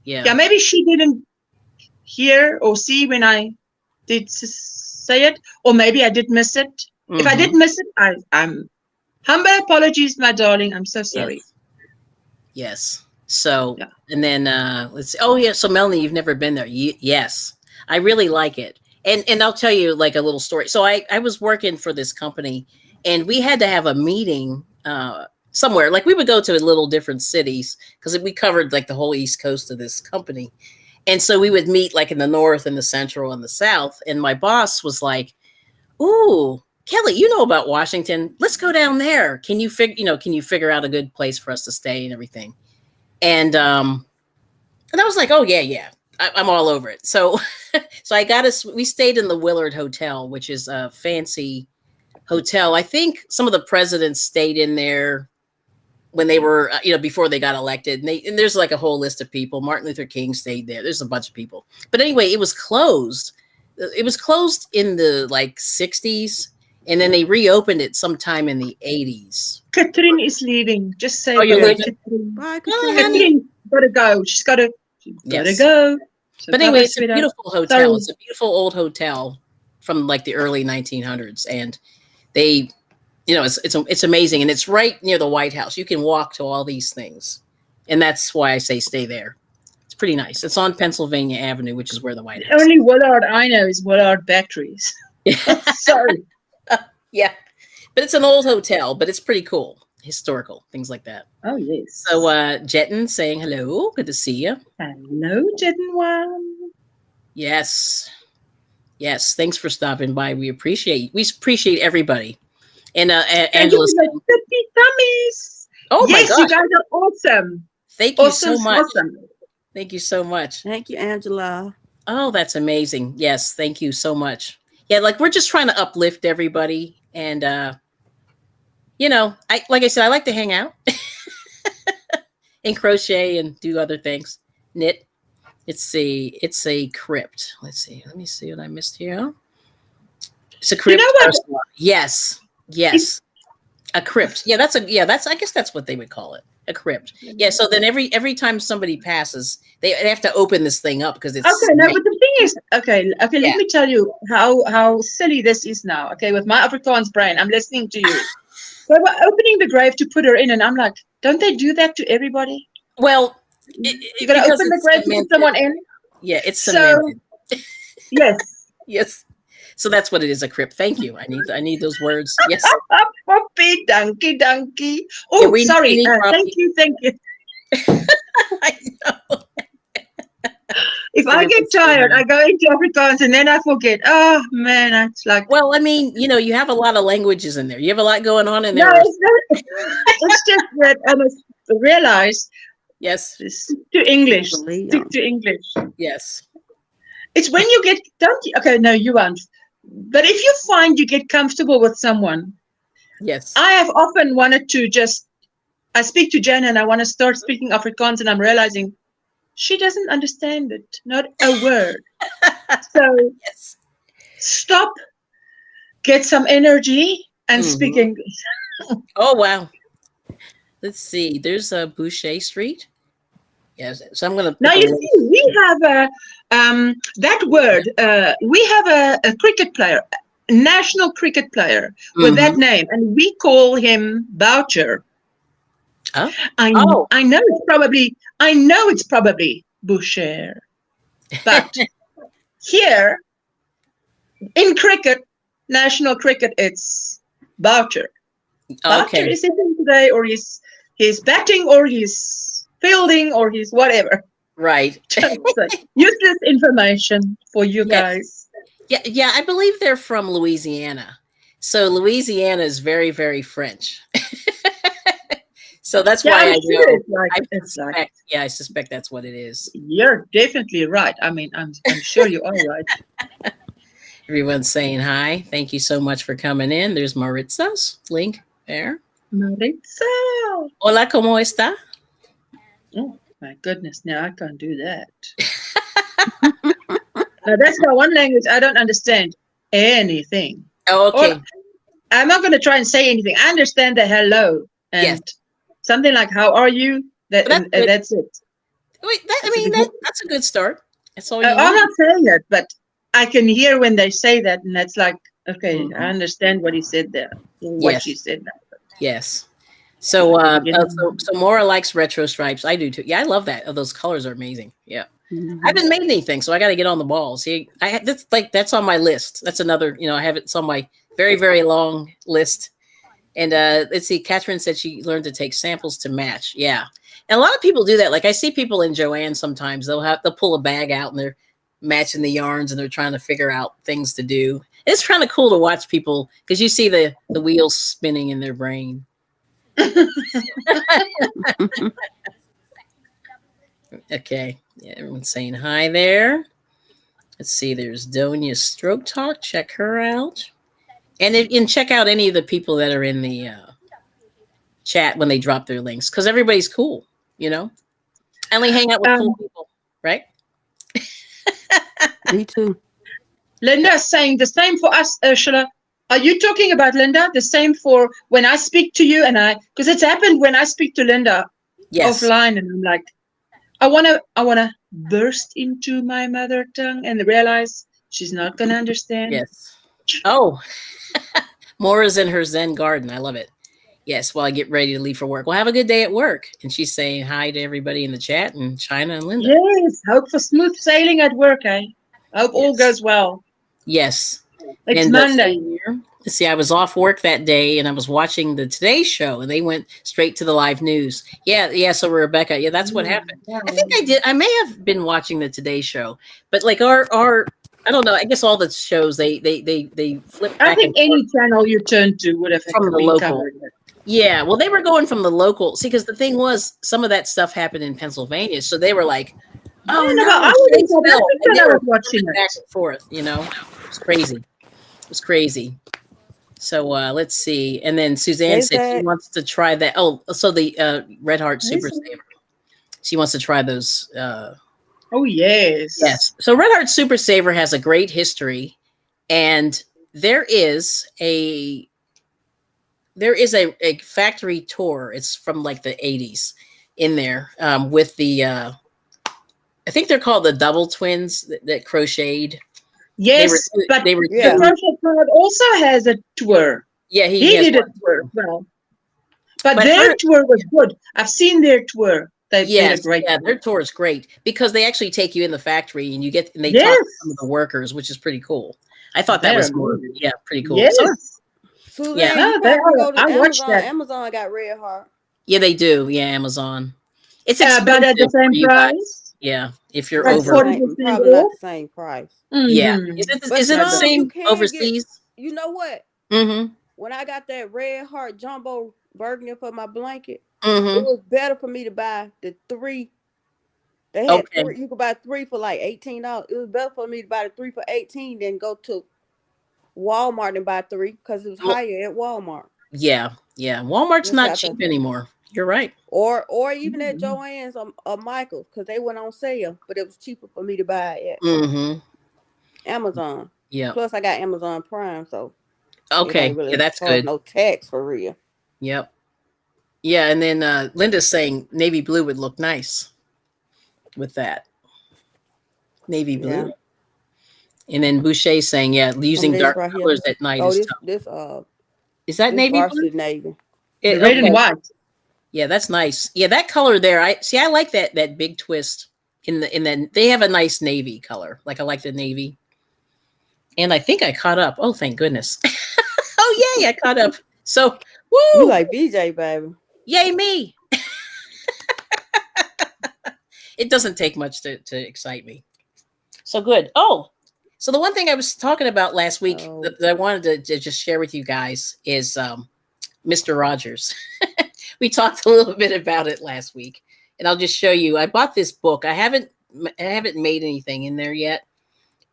Yeah, maybe she didn't hear or see when I did say it, or maybe I did miss it. Mm-hmm. If I did miss it, I'm humble apologies, my darling. I'm so sorry. Yes. So, and then let's see. Oh yeah. So Melanie, you've never been there. Yes, I really like it. And I'll tell you like a little story. So I was working for this company, and we had to have a meeting somewhere. Like we would go to little different cities because we covered like the whole East Coast of this company. And so we would meet like in the North and the Central and the South. And my boss was like, "Ooh, Kelly, you know about Washington. Let's go down there. Can you figure out a good place for us to stay and everything?" And I was like, "Oh yeah. I'm all over it." So I got us. We stayed in the Willard Hotel, which is a fancy hotel. I think some of the presidents stayed in there when they were, before they got elected. And there's like a whole list of people. Martin Luther King stayed there. There's a bunch of people. But anyway, it was closed. It was closed in the 60s. And then they reopened it sometime in the 80s. Catherine is leaving. Just say you're leaving? Bye, Catherine. Catherine's got to go. She's got to go. So but anyway, it's a beautiful hotel. Sorry. It's a beautiful old hotel from like the early 1900s. And they, it's amazing. And it's right near the White House. You can walk to all these things. And that's why I say stay there. It's pretty nice. It's on Pennsylvania Avenue, which is where the White House is. Only Willard I know is Willard Batteries. Sorry. Yeah, but it's an old hotel, but it's pretty cool, historical, things like that. Oh, yes. So Jetton saying hello. Good to see you. Hello, Jetton. Yes. Thanks for stopping by. We appreciate everybody. And Angela saying, 50 tummies. Oh my gosh. You guys are awesome. Thank you so much. Awesome. Thank you so much. Thank you, Angela. Oh, that's amazing. Yes, thank you so much. Yeah, we're just trying to uplift everybody. And, like I said, I like to hang out and crochet and do other things. Knit. It's a crypt. Let's see. Let me see what I missed here. It's a crypt. Yes. A crypt. Yeah, I guess that's what they would call it. A crypt. Yeah. So then every time somebody passes, they have to open this thing up because it's okay. No, but the thing is, okay. Let me tell you how silly this is now. Okay, with my Afrikaans brain, I'm listening to you. So we're opening the grave to put her in, and I'm like, don't they do that to everybody? Well, you're gonna open the grave to put someone in. Yeah, it's cemented. Yes. Yes. So that's what it is, a crypt. Thank you. I need those words. Yes. Poppy, donkey. Oh, yeah, sorry. Thank you. I know. If I get tired, I go into Afrikaans and then I forget. Oh man, it's like. Well, I mean, you have a lot of languages in there. You have a lot going on in there. No, it's just that I must realize. Yes. Stick to English. Stick to English. Yes. It's when you get. Okay, no, you won't. But if you find you get comfortable with someone. Yes. I have often wanted to I speak to Jen and I want to start speaking Afrikaans and I'm realizing she doesn't understand it, not a word. So yes. Stop, get some energy and speak English. Oh, wow. Let's see. There's a Boucher Street. Yes. So I'm going to. Now, you see, we have that word. We have a cricket player, a national cricket player with that name, and we call him Boucher. Oh. I know it's probably Boucher, but here in cricket, national cricket, it's Boucher. Boucher is sitting today, or he's batting, or he's fielding, or he's whatever. Right. Useless information for you guys. Yeah. I believe they're from Louisiana. So Louisiana is very, very French. So that's why I know. I suspect that's what it is. You're definitely right. I mean, I'm sure you are right. Everyone's saying hi. Thank you so much for coming in. There's Maritza's link there. Maritza. Hola, ¿cómo está? Oh, my goodness. Now I can't do that. Now, that's my one language I don't understand anything. Oh, okay. I'm not going to try and say anything. I understand the hello and something like "How are you?" That's it. Wait, that's a good start. That's all you I'm not saying it, but I can hear when they say that, and that's like, okay, I understand what he said there, what she said there. Yes. So, so Maura likes retro stripes. I do too. Yeah, I love that. Oh, those colors are amazing. Yeah. I haven't made anything, so I got to get on the ball. See, that's on my list. That's another, I have it's on my very, very long list. And let's see, Catherine said she learned to take samples to match. Yeah. And a lot of people do that. Like I see people in Joanne sometimes, they'll pull a bag out and they're matching the yarns and they're trying to figure out things to do. It's kind of cool to watch people because you see the wheels spinning in their brain. Okay. Yeah, everyone's saying hi there. Let's see. There's Donia Stroke Talk. Check her out. And check out any of the people that are in the chat when they drop their links because everybody's cool, And we hang out with cool people, right? Me too. Linda's saying the same for us, Ursula. Are you talking about Linda? The same for when I speak to you because it's happened when I speak to Linda offline and I'm like, I wanna burst into my mother tongue and realize she's not gonna understand. Yes. Oh, Maura's in her Zen garden. I love it. Yes, while I get ready to leave for work. Well, have a good day at work. And she's saying hi to everybody in the chat and China and Linda. Yes, hope for smooth sailing at work, Hope all goes well. Yes. It's Monday. Let's see, I was off work that day and I was watching the Today Show and they went straight to the live news. Yeah. So Rebecca, that's what happened. I think I may have been watching the Today Show, but like our I don't know. I guess all the shows they flip. I think any channel you turn to would have from the local. Yeah, well, they were going from the local. See, because the thing was, some of that stuff happened in Pennsylvania, so they were like, "Oh no!" I was watching back and forth. It's crazy. It's crazy. So let's see. And then Suzanne said she wants to try that. Oh, so the Red Heart Super Saver. She wants to try those. Oh, yes. Yes. So Red Heart Super Saver has a great history. And there is a factory tour. It's from like the 80s in there with the, I think they're called the Double Twins that crocheted. Yes, but the Crochet Club also has a tour. Yeah, he did a tour. Well, but their tour was good. I've seen their tour. They did a great tour. Their tour is great because they actually take you in the factory and they talk to some of the workers, which is pretty cool. I thought that was pretty cool. Yes. Suzanne, Yeah. you probably can go to I watched Amazon. that. Amazon got Red Heart. Yeah, they do. Yeah, Amazon. It's But expensive at the for same you guys. price. Yeah, if you're Probably over. the same. 40% Probably not off. the same price. Yeah. Mm-hmm. Is But it the some you same can get. overseas? You know what? Mm-hmm. When I got that Red Heart jumbo burgundy for my blanket, it Mm-hmm. was better for me to buy the 3. They had Okay. 3. You could buy 3 for like $18. It was better for me to buy the 3 for 18 than go to Walmart and buy 3 because it was higher at Walmart. Yeah. Yeah. Walmart's Just not have cheap to, anymore. You're right. or even at Joann's or Michael's because they went on sale, but it was cheaper for me to buy at Mm-hmm. Amazon. Yeah. Plus, I got Amazon Prime, so it Okay. ain't really Yeah, that's charge good. no tax for real. Yep. Yeah, and then Linda's saying navy blue would look nice with that. Navy blue. Yeah. And then Boucher saying, yeah, using dark right here. colors at night Oh, is tough. Is that this navy blue? varsity navy. The red and white. Yeah, that's nice. Yeah, that color there. I like that big twist in the they have a nice navy color. Like I like the navy. And I think I caught up. Oh, thank goodness. Oh yay, I caught up. So woo! You like BJ, baby. Yay me. It doesn't take much to excite me. So good. Oh, so the one thing I was talking about last week that I wanted to just share with you guys is Mr. Rogers. We talked a little bit about it last week, and I'll just show you. I bought this book. I haven't made anything in there yet,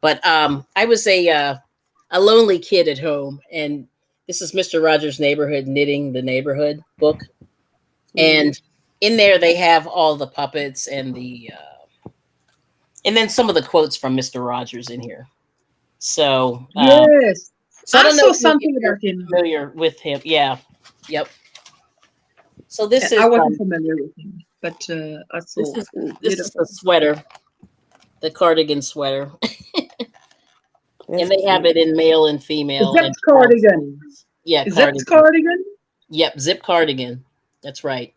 but I was a lonely kid at home, and this is Mr. Rogers' Neighborhood Knitting the Neighborhood book, and in there they have all the puppets and and then some of the quotes from Mr. Rogers in here. So yes, so I saw something about him. Familiar with him? Yeah, yep. So this is. I wasn't familiar with him, but I saw. This is the sweater, the cardigan sweater, and they have it in male and female. Zip cardigan. Yeah, zip cardigan. Yep, zip cardigan. That's right.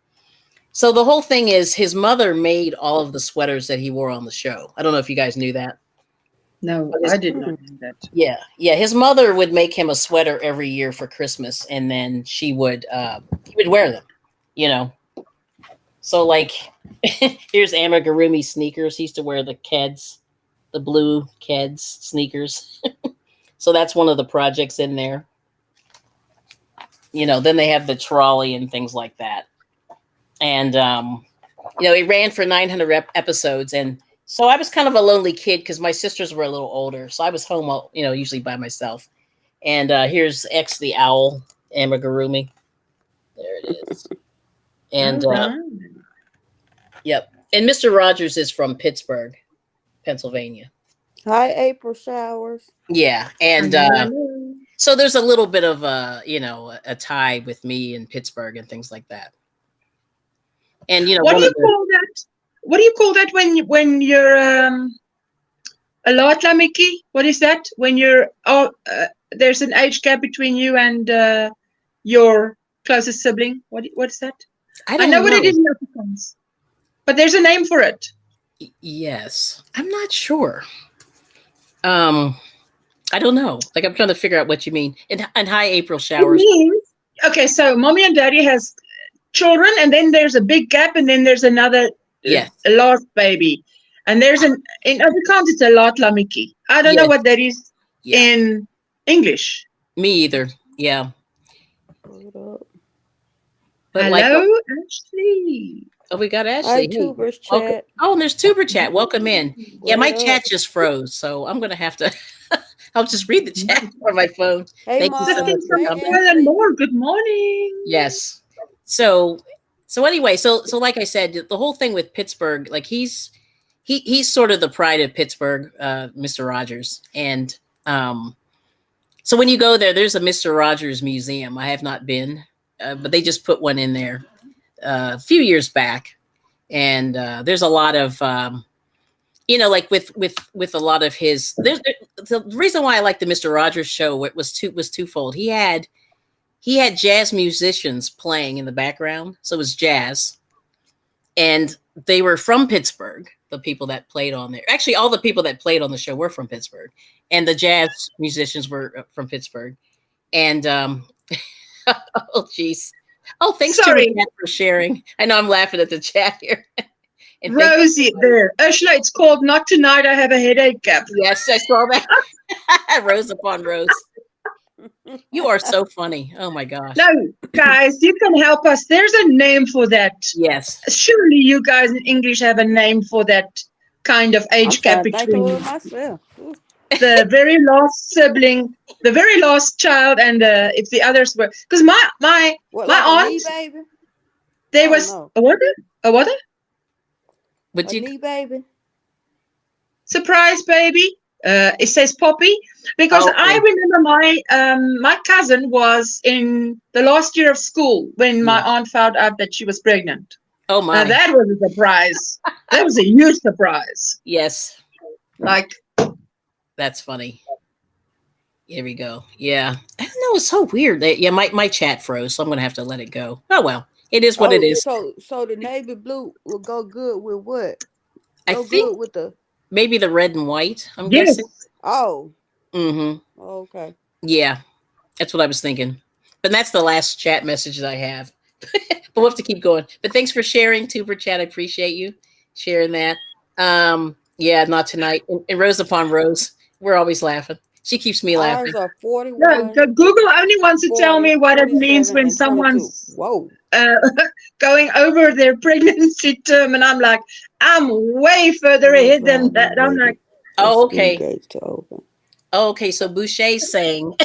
So the whole thing is his mother made all of the sweaters that he wore on the show. I don't know if you guys knew that. No, I did not know that. Yeah. His mother would make him a sweater every year for Christmas, and then he would wear them, you know. So like, here's amigurumi sneakers. He used to wear the Keds, the blue Keds sneakers. So that's one of the projects in there. You know, then they have the trolley and things like that. And, you know, it ran for 900 episodes. And so I was kind of a lonely kid because my sisters were a little older. So I was home, you know, usually by myself. And here's X the Owl, amigurumi. There it is. And, yep. And Mr. Rogers is from Pittsburgh, Pennsylvania. Hi, April showers. Yeah. And so there's a little bit of, you know, a tie with me in Pittsburgh and things like that. And you know, what do you call that? What do you call that when you're a lot Mickey? What is that? When you're there's an age gap between you and your closest sibling. What's that? I know what it is in Afrikaans, but there's a name for it. Yes, I'm not sure. I don't know. Like I'm trying to figure out what you mean. And hi, April showers. It means, okay, so mommy and daddy has children, and then there's a big gap, and then there's another last baby, and there's in Afrikaans it's a lot lamiki. I don't know what that is in English. Me either. Yeah. But hello, Ashley. Oh, we got Ashley. Hi, Tubers chat. Oh, and there's Tuber chat. Welcome in. Yeah, my chat just froze, so I'm gonna have to. I'll just read the chat on my phone. Hey, Thank you so much for coming. More. Good morning. Yes. So anyway, so like I said, the whole thing with Pittsburgh, like he's sort of the pride of Pittsburgh, Mr. Rogers. And so when you go there, there's a Mr. Rogers museum. I have not been, but they just put one in there a few years back. And there's a lot of you know, like with a lot of his the reason why I like the Mr. Rogers show was twofold. He had jazz musicians playing in the background. So it was jazz. And they were from Pittsburgh, the people that played on there. Actually, all the people that played on the show were from Pittsburgh. And the jazz musicians were from Pittsburgh. And Oh, geez. Oh, thanks Sorry. to Chat for sharing. I know I'm laughing at the chat here. And Rosie there. Ursula, it's called Not Tonight, I Have a Headache Gap. Yes, I saw that. Rose upon Rose. You are so funny. Oh, my gosh. No, guys, you can help us. There's a name for that. Yes. Surely you guys in English have a name for that kind of age gap between the very last sibling, the very last child, and if the others were. Because my aunt, baby? there was a what? A what? But you knee baby. Surprise baby. It says Poppy because I remember my cousin was in the last year of school when my aunt found out that she was pregnant. Oh my! Now that was a surprise. That was a huge surprise. Yes. Like. That's funny. Here we go. Yeah. I don't know. It's so weird. My chat froze, so I'm going to have to let it go. Oh, well. It is what it is. So the navy blue will go good with what? I think with the... Maybe the red and white, I'm guessing. Oh. Mm-hmm. Okay. Yeah. That's what I was thinking. But that's the last chat message that I have. But we'll have to keep going. But thanks for sharing, Tuber Chat. I appreciate you sharing that. Yeah, not tonight. And Rose upon Rose. We're always laughing. She keeps me laughing. Ours are 41. No, Google only wants to 40, tell me what it means when someone's going over their pregnancy term, and I'm like, I'm way further ahead than that. I'm like, oh, okay. To open. Oh, okay. So Boucher's saying,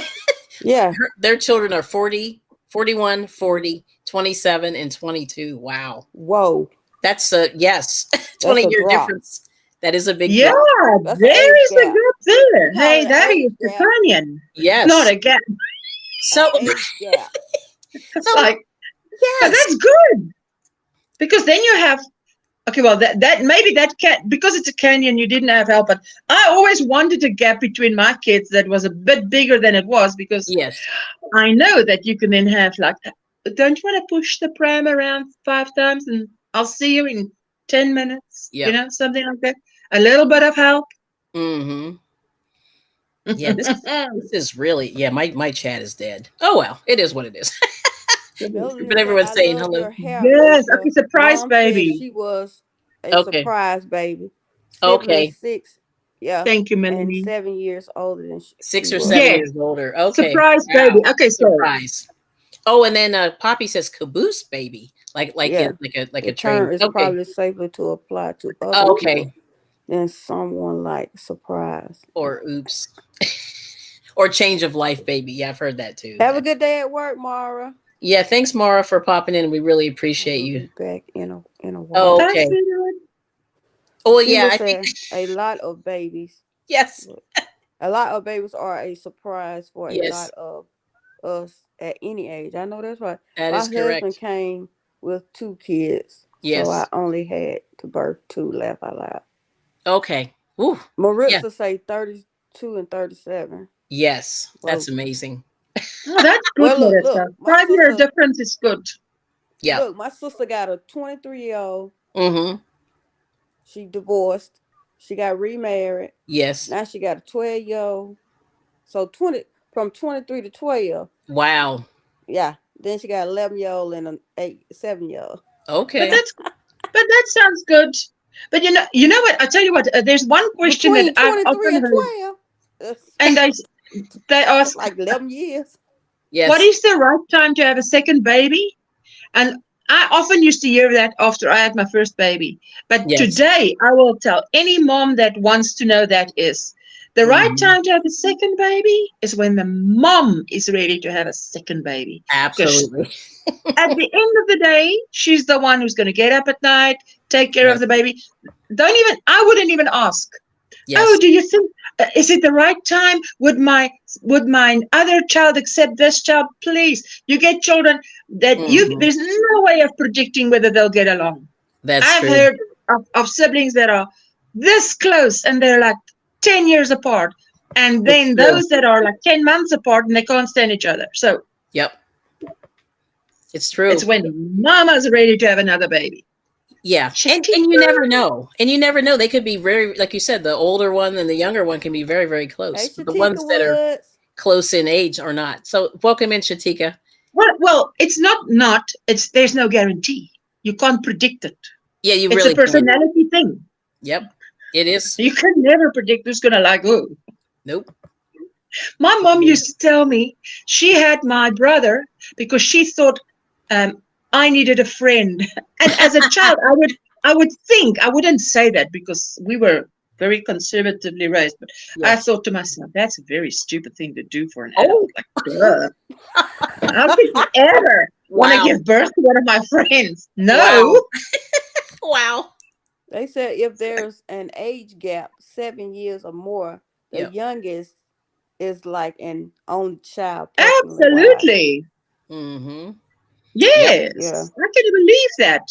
yeah, their children are 40, 41, 40, 27, and 22. Wow. Whoa. That's yes, 20-year difference. That is a big drop. There is a gap there. Hey, that is the canyon. Yes. Not a gap. So, it's like, yes. That's good. Because then you have, okay, well, that maybe that because it's a canyon, you didn't have help. But I always wanted a gap between my kids that was a bit bigger than it was because I know that you can then have like, don't you want to push the pram around 5 times and I'll see you in 10 minutes, you know, something like that. A little bit of help. Mm-hmm. Yeah, this is really, my chat is dead. Oh, well, it is what it is. But everyone's saying hello. Yes, okay, surprise baby. She was a surprise baby. 6. Yeah. Thank you, Melanie. And 7 years older than she 6 or 7 years older. Okay. Surprise baby. Okay, surprise. Oh, and then Poppy says caboose baby. Like a train. It's probably safer to apply to other people than someone like surprise. Or oops. Or change of life baby. Yeah, I've heard that too. Have a good day at work, Mara. Yeah, thanks, Mara, for popping in. We really appreciate you. Back in a while. Oh, okay. Oh, yeah. I think a lot of babies. Yes. A lot of babies are a surprise for a lot of us at any age. I know that's right. That is correct. My husband came with 2 kids. Yes. So I only had to birth 2, laugh out loud. Okay. Ooh. Maritza say 32 and 37. Yes. That's amazing. Oh, that's good. Well, look, 5-year difference is good. Yeah. Look, my sister got a 23-year-old. Mm-hmm. She divorced. She got remarried. Yes. Now she got a 12-year-old. So from 23 to 12. Wow. Yeah. Then she got an 11-year-old and an 7-year-old. Okay. But that sounds good. But you know what? I tell you what. There's one question between that I've often and heard, 12. and they ask like 11 years. Yes. What is the right time to have a second baby? And I often used to hear that after I had my first baby. But today I will tell any mom that wants to know that is the right time to have a second baby is when the mom is ready to have a second baby. Absolutely. At the end of the day, she's the one who's going to get up at night, take care of the baby. I wouldn't even ask. Yes. Oh, do you think, is it the right time? Would my other child accept this child? Please, you get children that there's no way of predicting whether they'll get along. I've heard of siblings that are this close and they're like 10 years apart. And then those that are like 10 months apart and they can't stand each other. So, yep. It's true. It's when mama's ready to have another baby. Yeah. And you never know. And you never know. They could be very, like you said, the older one and the younger one can be very, very close. Hey, the ones that are close in age or not. So welcome in, Shatika. Well, it's not. It's there's no guarantee. You can't predict it. Yeah, you it's really a personality thing. Yep, it is. You can never predict who's gonna like who. Nope. My mom used to tell me she had my brother because she thought I needed a friend. And as a child, I would think, I wouldn't say that because we were very conservatively raised, but I thought to myself, that's a very stupid thing to do for an adult. Like, how could you ever want to give birth to one of my friends? No. Wow. They said if there's an age gap, 7 years or more, the youngest is like an own child. Absolutely. Mm-hmm. Yes. Yeah. I can believe that.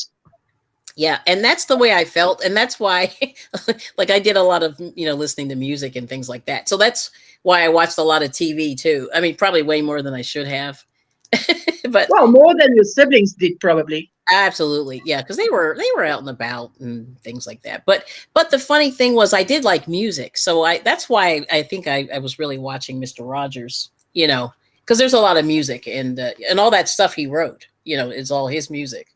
Yeah, and that's the way I felt, and that's why, like, I did a lot of, listening to music and things like that. So that's why I watched a lot of TV too. I mean, probably way more than I should have. But more than your siblings did, probably. Absolutely, yeah, because they were out and about and things like that. But the funny thing was, I did like music, so that's why I think I was really watching Mr. Rogers, because there's a lot of music and all that stuff he wrote, is all his music.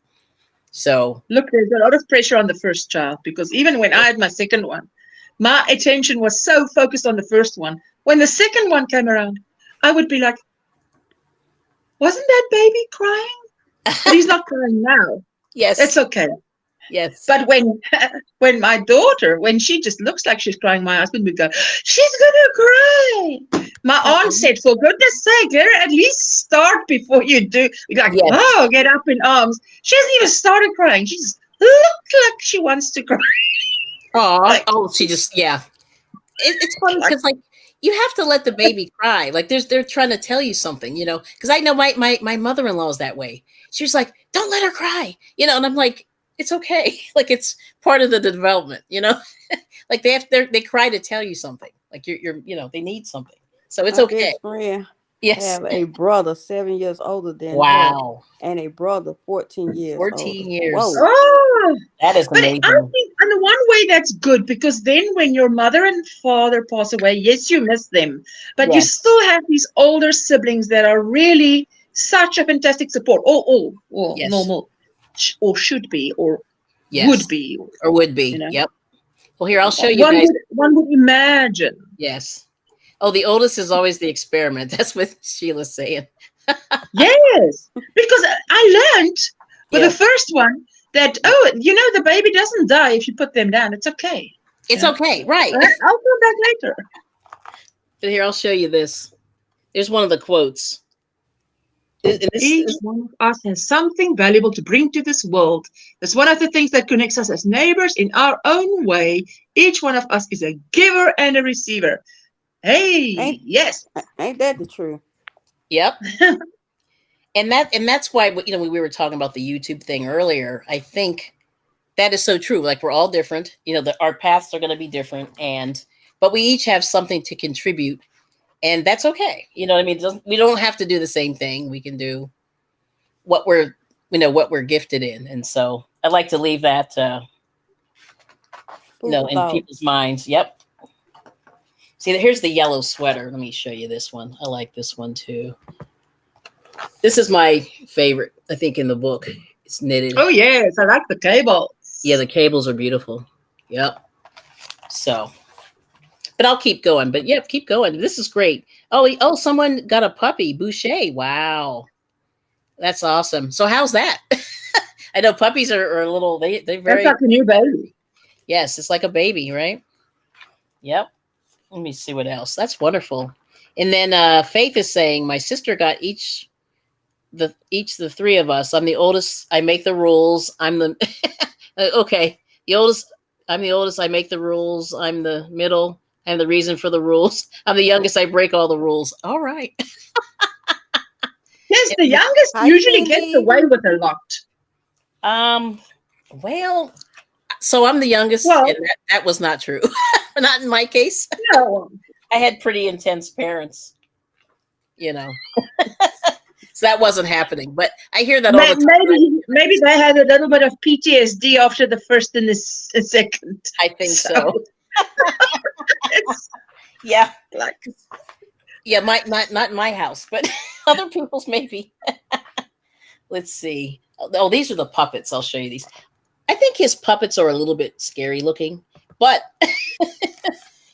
So look, there's a lot of pressure on the first child because even when I had my second one, my attention was so focused on the first one. When the second one came around, I would be like, wasn't that baby crying? But he's not crying now. Yes. It's okay. Yes. But when my daughter, when she just looks like she's crying, my husband would go, she's gonna cry. My aunt said, for goodness sake, let her at least start before you do. You're like, oh, get up in arms. She hasn't even started crying. She just looked like she wants to cry. She just, it's funny because you have to let the baby cry. Like they're trying to tell you something, because I know my mother-in-law is that way. She was like, don't let her cry, and I'm like, it's okay. Like it's part of the development, like they cry to tell you something. Like you're they need something. So it's okay. Friend have a brother 7 years older than her, and a brother 14 years 14 older. years. Whoa. Oh, that is amazing. But I think in one way that's good because then when your mother and father pass away, yes, you miss them, but you still have these older siblings that are really such a fantastic support. Normal, or should be, or would be, or would be. Yep. Well, here I'll show you guys. One would imagine. Yes. Oh, the oldest is always the experiment. That's what Sheila's saying. Yes, because I learned with the first one that, the baby doesn't die if you put them down. It's okay. It's okay, right. I'll come back later. But here, I'll show you this. Here's one of the quotes. Each one of us has something valuable to bring to this world. That's one of the things that connects us as neighbors in our own way. Each one of us is a giver and a receiver. Hey, yes. Ain't that the truth? Yep. and that's why, we were talking about the YouTube thing earlier. I think that is so true. Like we're all different, our paths are going to be different but we each have something to contribute and that's okay. You know what I mean? We don't have to do the same thing. We can do what we're gifted in. And so I'd like to leave that, in people's minds. Yep. See, here's the yellow sweater. Let me show you this one. I like this one too. This is my favorite, I think, in the book. It's knitted. Oh, yes. I like the cables. Yeah, the cables are beautiful. Yep. So, but I'll keep going. But yeah, keep going. This is great. Oh, someone got a puppy, Boucher. Wow. That's awesome. So how's that? I know puppies are a little, they're very. That's like a new baby. Yes, it's like a baby, right? Yep. Let me see what else. That's wonderful. And then Faith is saying, my sister got each the three of us. I'm the oldest. I make the rules. I'm the okay. The oldest. I'm the oldest. I make the rules. I'm the middle. I'm the reason for the rules. I'm the youngest. I break all the rules. All right. Yes, the youngest usually gets away with a lot. Well, so I'm the youngest, and that was not true. Not in my case. No. I had pretty intense parents, So that wasn't happening. But I hear that all the time. Maybe they had a little bit of PTSD after the first and the second. I think so. Yeah. Yeah, not my house, but other people's maybe. Let's see. Oh, these are the puppets. I'll show you these. I think his puppets are a little bit scary looking, but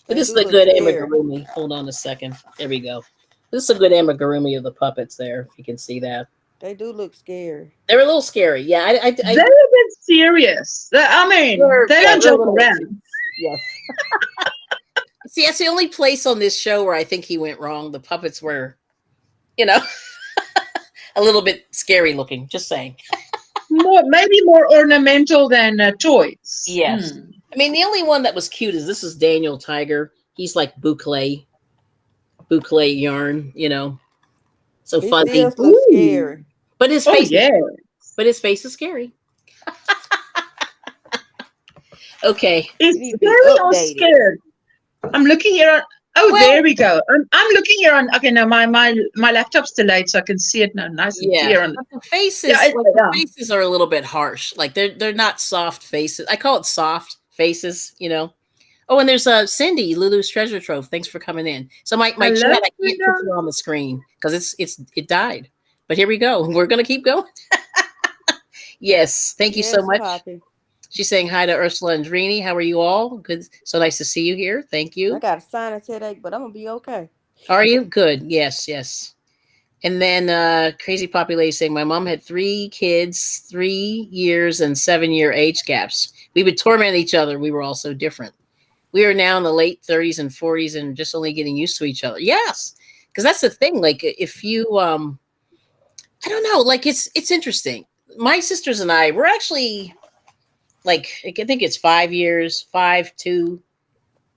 this is a good amigurumi. Hold on a second. There we go. This is a good amigurumi of the puppets there, if you can see that. They do look scary. They're a little scary. Yeah. They're a bit serious. I mean, they don't joke around. Yes. See, that's the only place on this show where I think he went wrong. The puppets were, a little bit scary looking. Just saying. Maybe more ornamental than toys. Yes. I mean, the only one that was cute this is Daniel Tiger. He's like boucle yarn, So he fuzzy. Still looks scary. But his face, but his face is scary. Okay. It's scary or scared? I'm looking here. There we go. I'm looking here on. Okay, now my laptop's delayed, so I can see it now, nice and clear. On the faces, the faces are a little bit harsh. Like they're not soft faces. I call it soft faces. Oh, and there's Cindy, Lulu's Treasure Trove. Thanks for coming in. So my chat, I can't put you on the screen because it died. But here we go. We're gonna keep going. Yes, thank you so much. Poppy. She's saying hi to Ursula and Drini. How are you all? Good. So nice to see you here. Thank you. I got a sinus headache, but I'm going to be okay. Are you? Good. Yes, yes. And then Crazy Poppy Lady saying, my mom had 3 kids, 3 years and 7-year age gaps. We would torment each other. We were all so different. We are now in the late 30s and 40s and just only getting used to each other. Yes. Because that's the thing. Like if you, I don't know, like it's interesting. My sisters and I, we're actually... Like, I think it's 5 years, 5, 2,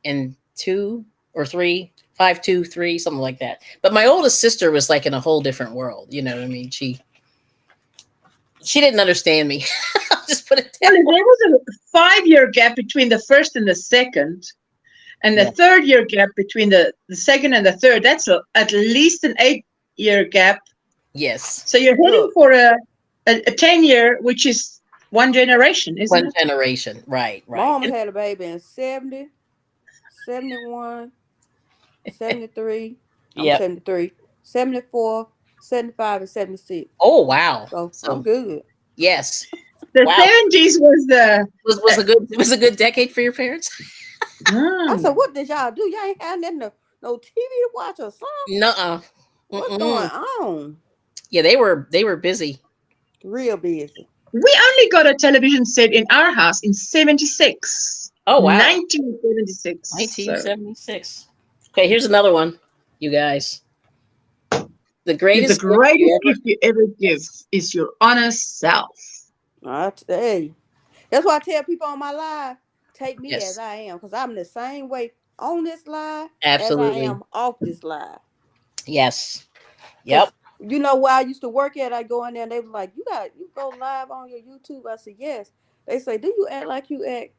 and 2 or 3, 5, 2, 3, something like that. But my oldest sister was like in a whole different world. You know what I mean? She didn't understand me. I'll just put it down. There was a 5-year gap between the first and the second, and the 3rd-year gap between the second and the third. That's at least an 8-year gap. Yes. So you're heading for a 10-year, which is one generation, isn't it? One generation, right. Mom had a baby in 70, 71, 73, 73, 74, 75, and 76. Oh, wow. So I'm good. Yes. The 70s was a good decade for your parents? I said, what did y'all do? Y'all ain't had no TV to watch or something? Nuh-uh. What's going on? Yeah, they were busy. Real busy. We only got a television set in our house in 76. Oh, wow. 1976. 1976. So. Okay, here's another one, you guys. The greatest gift you ever give is your honest self. I tell you. That's why I tell people on my live, take me as I am, because I'm the same way on this live as I am off this live. Yes. Yep. You know where I used to work at? I go in there and they was like, you go live on your YouTube. I said, yes. They say, do you act like you act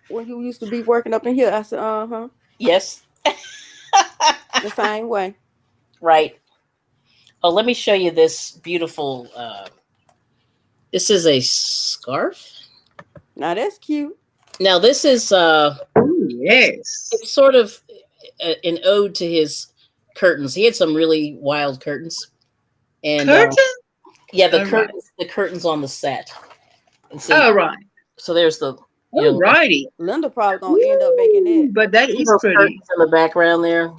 when you used to be working up in here? I said, uh-huh. Yes. The same way. Right. Oh, let me show you this beautiful, this is a scarf. Now that's cute. Now this is, yes. It's sort of an ode to his curtains. He had some really wild curtains. And curtains? The curtains on the set. And see, right. So there's the righty. Linda probably gonna end up making it. But that is pretty. In the background there.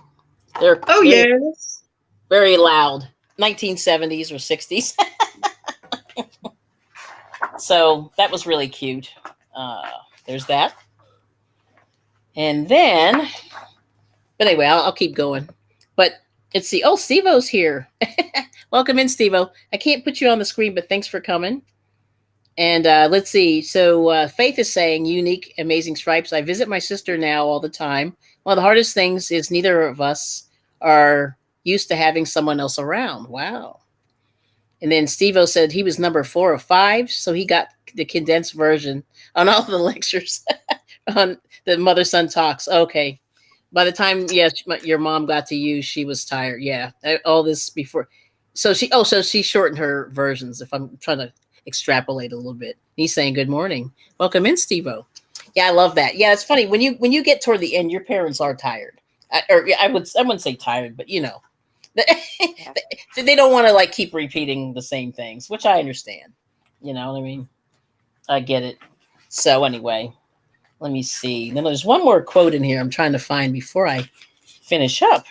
They're yes. Very loud. 1970s or 60s. So that was really cute. There's that. And then, but anyway, I'll keep going. But let's see. Oh, Steve-O's here. Welcome in, Steve-O. I can't put you on the screen, but thanks for coming. And let's see. So Faith is saying, unique, amazing stripes. I visit my sister now all the time. One of the hardest things is neither of us are used to having someone else around. Wow. And then Steve-O said he was number 4 of 5, so he got the condensed version on all the lectures on the mother-son talks. Okay. By the time, your mom got to you, she was tired. Yeah. All this before. So she shortened her versions, if I'm trying to extrapolate a little bit. He's saying good morning. Welcome in, Steve-O. Yeah, I love that. Yeah, it's funny. When you get toward the end, your parents are tired. I wouldn't say tired, but They don't want to like keep repeating the same things, which I understand. You know what I mean? I get it. So anyway, let me see. Then there's one more quote in here I'm trying to find before I finish up.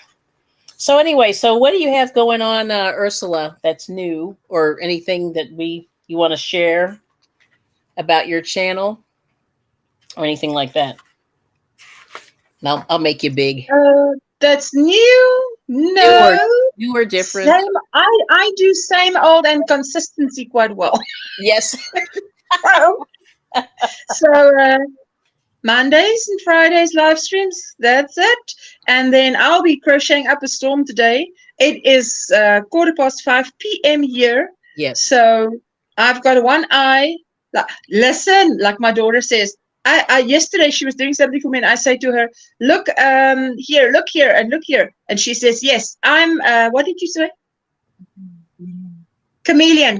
So anyway, so what do you have going on, Ursula, that's new, or anything that you want to share about your channel or anything like that? No, I'll make you big. That's new. No, new or different. Same, I do same old and consistency quite well. Yes. So Mondays and Fridays live streams. That's it. And then I'll be crocheting up a storm today. It is 5:15 p.m. here. Yes. So I've got one eye. Listen, like my daughter says. I yesterday she was doing something for me, and I say to her, "Look, here, look here, and look here." And she says, "Yes, I'm." What did you say? Chameleon.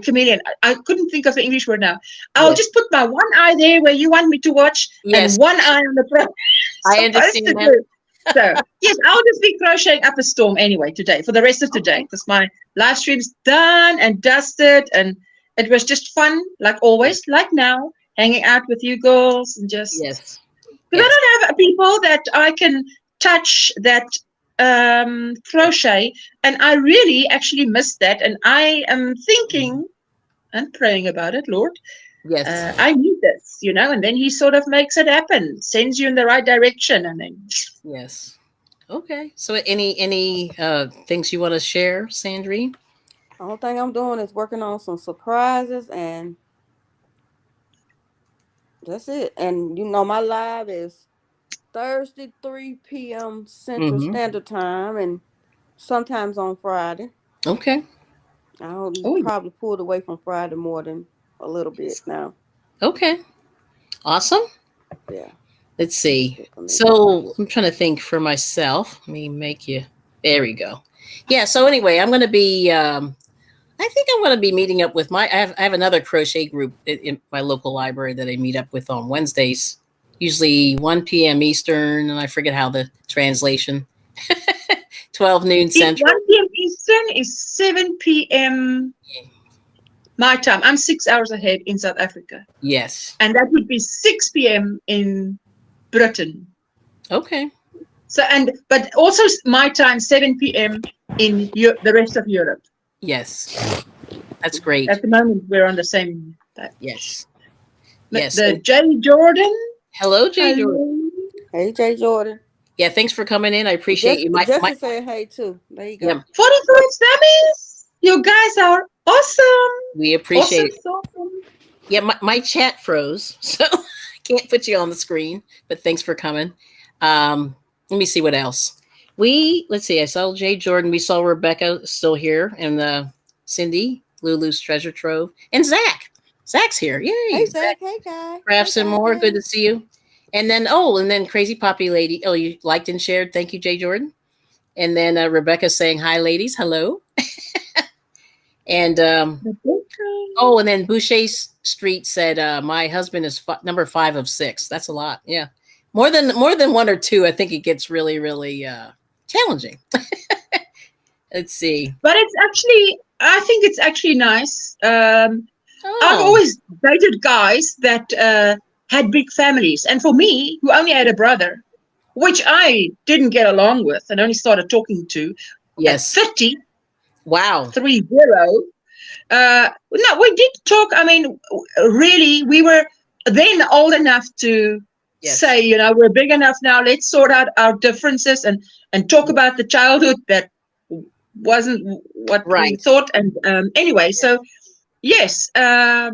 I couldn't think of the English word now. I'll just put my one eye there where you want me to watch, and one eye on the front. I understand that. So yes, I'll just be crocheting up a storm anyway today for the rest of today, because my live stream's done and dusted, and it was just fun, like always, like now, hanging out with you girls and just because I don't have people that I can touch that crochet, and I really actually miss that, and I am thinking and praying about it, Lord. Yes, I need this, you know, and then He sort of makes it happen, sends you in the right direction, and then yes. Okay. So any things you want to share, Sandrine? The only thing I'm doing is working on some surprises, and that's it. And you know, my live is Thursday 3 p.m. Central Standard Time, and sometimes on Friday. Okay. I'll probably pulled away from Friday more than a little bit now. Okay. Awesome. Yeah. Let's see. So I'm trying to think for myself. Let me make you. There we go. Yeah. So anyway, I'm going to be. I think I'm going to be meeting up with I have another crochet group in my local library that I meet up with on Wednesdays, usually 1 p.m. Eastern, and I forget how the translation. 12 noon Central. 1 p.m. Eastern is 7 p.m. my time. I'm 6 hours ahead in South Africa. Yes. And that would be 6 p.m. in Britain. Okay. So but also my time 7 p.m. in the rest of Europe. Yes. That's great. At the moment we're on the same time. Yes. Yes. The Jay Jordan. Hello, Jay Jordan. Hey, Jay Jordan. Yeah, thanks for coming in. I appreciate you. Jesse said hey too. There you go. Yeah. 44 Stammies. You guys are awesome. We appreciate it. Awesome. Yeah, my chat froze, so I can't put you on the screen, but thanks for coming. Let me see what else. Let's see, I saw Jay Jordan. We saw Rebecca still here, and Cindy, Lulu's Treasure Trove, and Zach. Zach's here. Yay. Hey, Zach. Hey, guy. Crafts and more. Good to see you. And then Crazy Poppy Lady. Oh, you liked and shared. Thank you, Jay Jordan. And then Rebecca saying, hi, ladies. Hello. And and then Boucher Street said, my husband is number 5 of 6. That's a lot. Yeah. More than 1 or 2. I think it gets really, really challenging. Let's see. But I think it's actually nice. I've always dated guys that had big families. And for me, who only had a brother, which I didn't get along with and only started talking to at 30. Wow. 30. No, we did talk. I mean, really, we were then old enough to say, you know, we're big enough now. Let's sort out our differences and talk about the childhood that wasn't what we thought. And anyway, so yes. So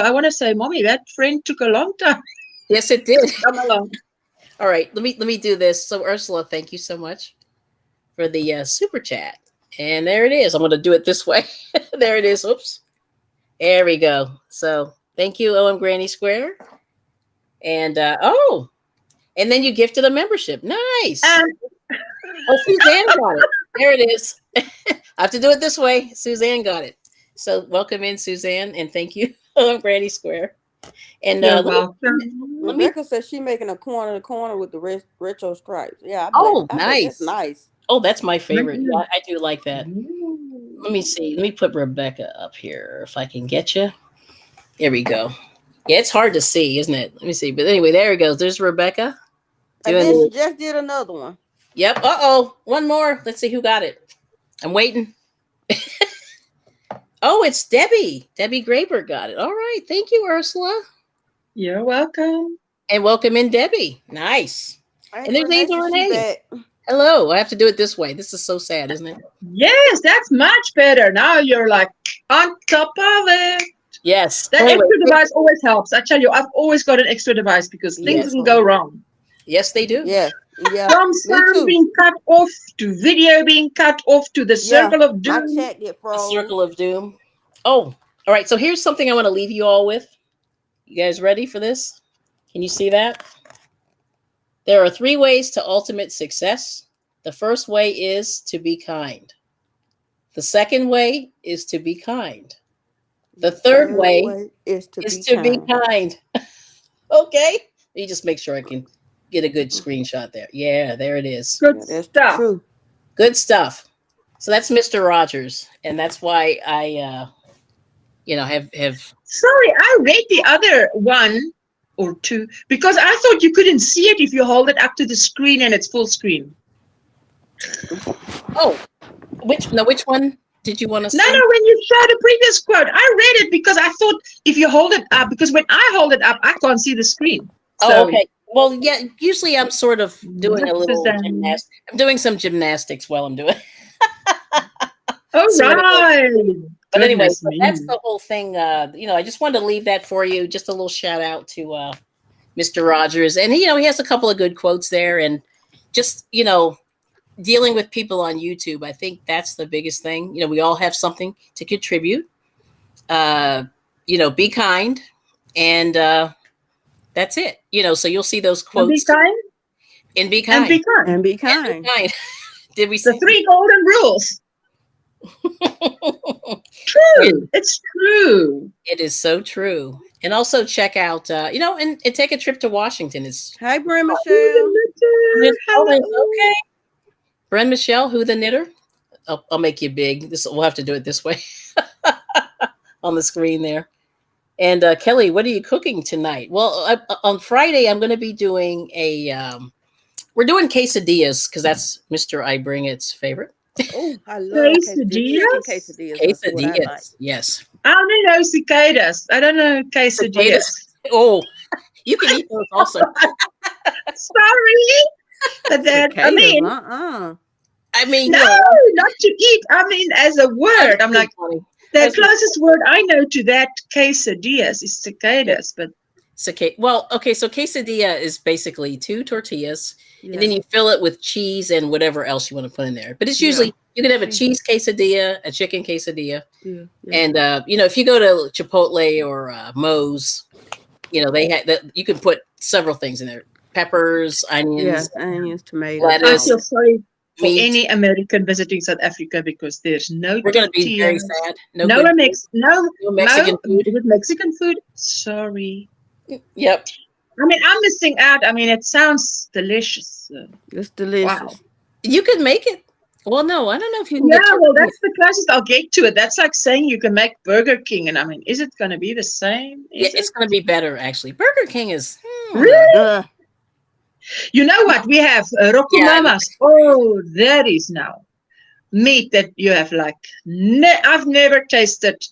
I want to say, Mommy, that friend took a long time. Yes, it did. Come along. All right, let me do this. So Ursula, thank you so much for the super chat. And there it is. I'm going to do it this way. There it is. Oops. There we go. So thank you, OM Granny Square. And and then you gifted a membership. Nice. Suzanne got it. There it is. I have to do it this way. Suzanne got it. So welcome in, Suzanne, and thank you, OM Granny Square. And Rebecca says she's making a corner with the retro stripes. Yeah. Nice. That's nice. Oh, that's my favorite. Yeah, I do like that. Let me see. Let me put Rebecca up here if I can get you. There we go. Yeah, it's hard to see, isn't it? Let me see. But anyway, there it goes. There's Rebecca. And then she just did another one. Yep. Uh-oh. One more. Let's see who got it. I'm waiting. Oh, it's Debbie. Debbie Graber got it. All right. Thank you, Ursula. You're welcome. And welcome in, Debbie. Nice. And there's Ada Renee. Hello. I have to do it this way. This is so sad, isn't it? Yes, that's much better. Now you're like on top of it. Yes. That extra device always helps. I tell you, I've always got an extra device because things can go wrong. Yes, they do. Yeah. Yeah. From sound being cut off to video being cut off to the circle of doom. The circle of doom. Oh, all right. So here's something I want to leave you all with. You guys ready for this? Can you see that? There are 3 ways to ultimate success. The first way is to be kind. The second way is to be kind. The third way is to be kind. Okay. Let me just make sure I can get a good screenshot there. Yeah, there it is. Good stuff. True. Good stuff. So that's Mr. Rogers. And that's why I, have. Sorry, I read the other one or two because I thought you couldn't see it if you hold it up to the screen and it's full screen. Oh, which one did you want to say? No, when you showed the previous quote, I read it because I thought if you hold it up, because when I hold it up, I can't see the screen. Oh, okay. Well, yeah, usually I'm sort of doing a little gymnastics. I'm doing some gymnastics while I'm doing. All right. But anyway, so that's the whole thing. I just wanted to leave that for you. Just a little shout out to Mr. Rogers. And, he has a couple of good quotes there. And just, dealing with people on YouTube, I think that's the biggest thing. We all have something to contribute. Be kind. And that's it. So you'll see those quotes. And be kind. And be kind. And be kind. And be kind. And be kind. Did we the 3 golden rules? True. It's true. It is so true. And also check out, and take a trip to Washington. Hi, Brenda Michelle. Okay. Brenda Michelle, who the knitter? I'll make you big. We'll have to do it this way on the screen there. And Kelly, what are you cooking tonight? Well, on Friday, I'm going to be doing we're doing quesadillas because that's Mr. I Bring It's favorite. Oh, I love quesadillas. Quesadillas, yes. I only know cicadas. I don't know quesadillas. Oh, you can eat those also. Sorry, but that I mean, no, not to eat. I mean, as a word, I'm like the closest word I know to that quesadillas is cicadas, but. Well, okay, so quesadilla is basically 2 tortillas, and then you fill it with cheese and whatever else you want to put in there. But it's usually you can have a cheese quesadilla, a chicken quesadilla, and if you go to Chipotle or Moe's, they have that you can put several things in there: peppers, onions, tomatoes. Lettuce, I feel sorry for any American visiting South Africa because there's no. We're going to be very sad. No Mexican food. With Mexican food. Sorry. Yep. I mean, I'm missing out. I mean, it sounds delicious. It's delicious. Wow. You could make it. Well, no, I don't know if you can. That's the closest I'll get to it. That's like saying you can make Burger King, and I mean, is it going to be the same? It's going to be better, actually. Burger King is. Really? You know what? We have rokumamas. Oh, that is now meat that you have like. I've never tasted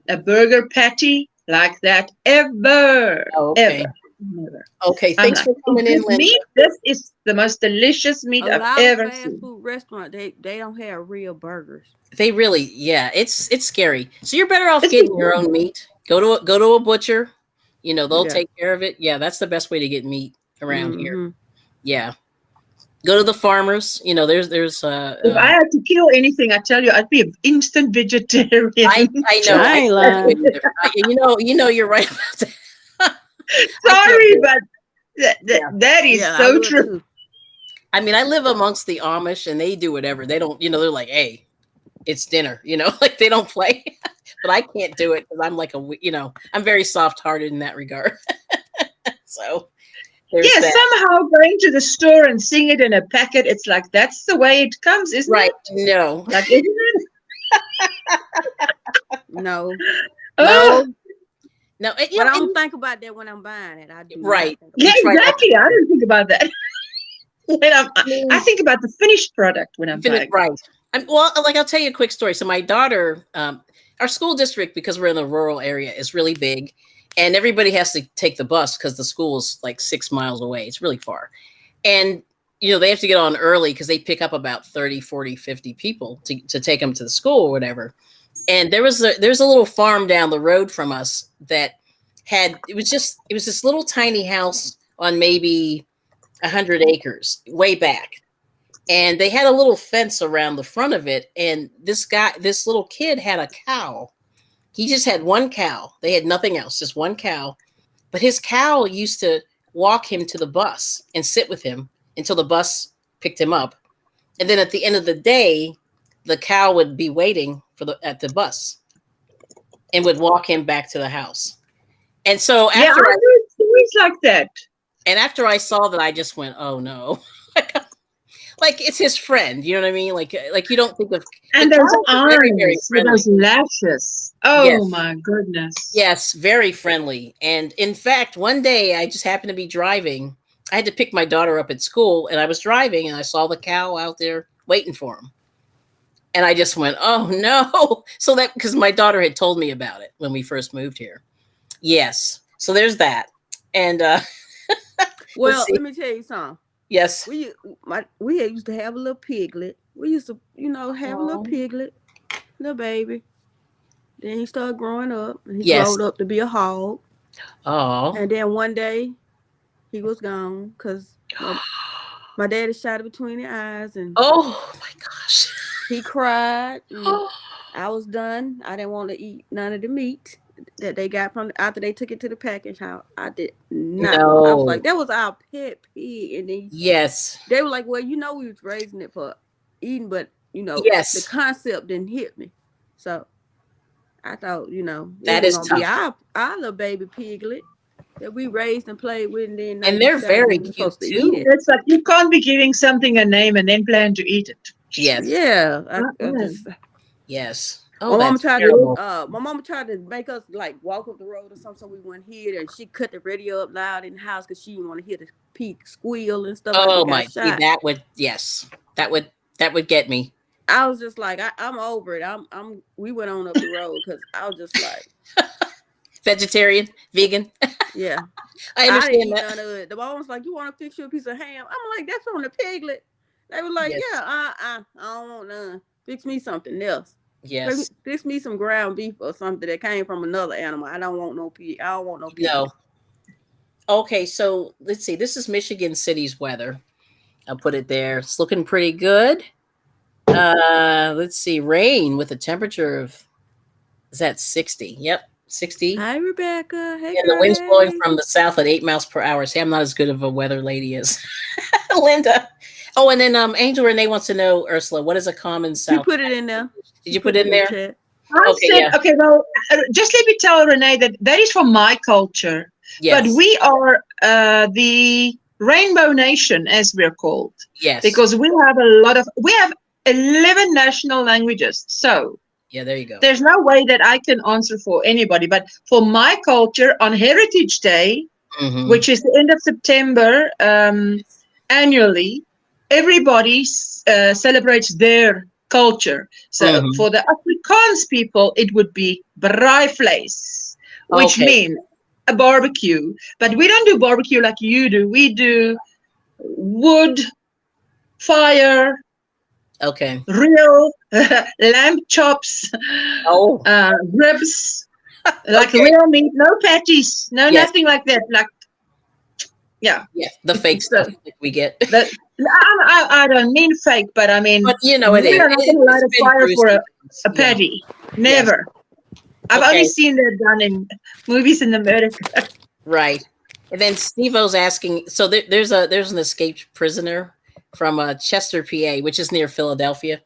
a burger patty like that ever. Oh, okay. Ever. Never. Okay, thanks for coming in, Linda. Meat, this is the most delicious meat I've ever seen. Fast food restaurant, they don't have real burgers. They really, it's scary. So you're better off getting your own meat. Go to a butcher. They'll take care of it. Yeah, that's the best way to get meat around here. Yeah. Go to the farmers. There's if I had to kill anything, I tell you, I'd be an instant vegetarian. I know. You're right about that. Sorry, but that is so true. I mean, I live amongst the Amish, and they do whatever. They don't, they're like, hey, it's dinner. Like they don't play. But I can't do it because I'm like I'm very soft-hearted in that regard. So. somehow going to the store and seeing it in a packet, it's like that's the way it comes, isn't it? No. Like, isn't it? No. Oh. No. But I don't think about that when I'm buying it. I do. Right. Yeah, exactly. I don't think about that. I think about the finished product when I'm buying. Right. Well, like I'll tell you a quick story. So my daughter, our school district, because we're in the rural area, is really big. And everybody has to take the bus because the school is like 6 miles away. It's really far. And, they have to get on early because they pick up about 30, 40, 50 people to take them to the school or whatever. And there's a little farm down the road from us that it was this little tiny house on maybe 100 acres way back. And they had a little fence around the front of it. And this little kid had a cow. He just had one cow. They had nothing else, just one cow. But his cow used to walk him to the bus and sit with him until the bus picked him up. And then at the end of the day, the cow would be waiting at the bus and would walk him back to the house. And so after I heard stories like that. And after I saw that, I just went, oh no. Like it's his friend, you know what I mean? Like you don't think of, and those arms, those lashes. Oh my goodness. Yes, very friendly. And in fact, one day I just happened to be driving. I had to pick my daughter up at school, and I was driving, and I saw the cow out there waiting for him. And I just went, oh no. So because my daughter had told me about it when we first moved here. Yes. So there's that. And well, let me tell you something. Yes. We used to have a little piglet. We used to, have a little piglet, little baby. Then he started growing up, and he growed up to be a hog. Oh. And then one day, he was gone because my daddy shot it between the eyes, and oh my gosh, he cried. I was done. I didn't want to eat none of the meat that they got after they took it to the package house. I did not. No. I was like, that was our pet pig. And then they were like, well, we was raising it for eating, but the concept didn't hit me. So I thought, that is tough. Be our little baby piglet that we raised and played with, and they're very cute too. It's like you can't be giving something a name and then plan to eat it. Yes. Yeah. Yes. Oh, my mama tried to make us like walk up the road or something so we wouldn't hear it, and she cut the radio up loud in the house because she didn't want to hear the pig squeal and stuff. Oh my! That would get me. I was just like, I'm over it. We went on up the road because I was just like, vegetarian, vegan. Yeah, I understand didn't eat none of it. The mom was like, "You want to fix you a piece of ham?" I'm like, "That's on the piglet." They were like, "Yeah, I don't want none. Fix me something else." Yes. Fix me some ground beef or something that came from another animal. I don't want no pig. I don't want no pig. No. Okay, so let's see. This is Michigan City's weather. I'll put it there. It's looking pretty good. Let's see. Rain with a temperature of, is that 60? Yep, 60. Hi, Rebecca. Hey, and the wind's blowing from the south at 8 miles per hour. See, I'm not as good of a weather lady as Linda. Oh, and then Angel Renee wants to know, Ursula, what is a common South? You put it in there. Did you put it in there? Okay, well, just let me tell Renee that is from my culture. Yes. But we are the Rainbow Nation, as we're called. Yes. Because we have 11 national languages. So yeah, there you go. There's no way that I can answer for anybody. But for my culture, on Heritage Day, which is the end of September, annually, everybody celebrates their culture. So for the Afrikaans people, it would be braaivleis, which means a barbecue. But we don't do barbecue like you do. We do wood, fire, real lamb chops, ribs, like real meat, no patties, nothing like that. Like, the fake stuff that we get. I don't mean fake, but I mean, it is. We're not going to light a fire for a patty. Never. I've only seen that done in movies in America. Right. And then Steve-O's asking, so there's an escaped prisoner from Chester, PA, which is near Philadelphia.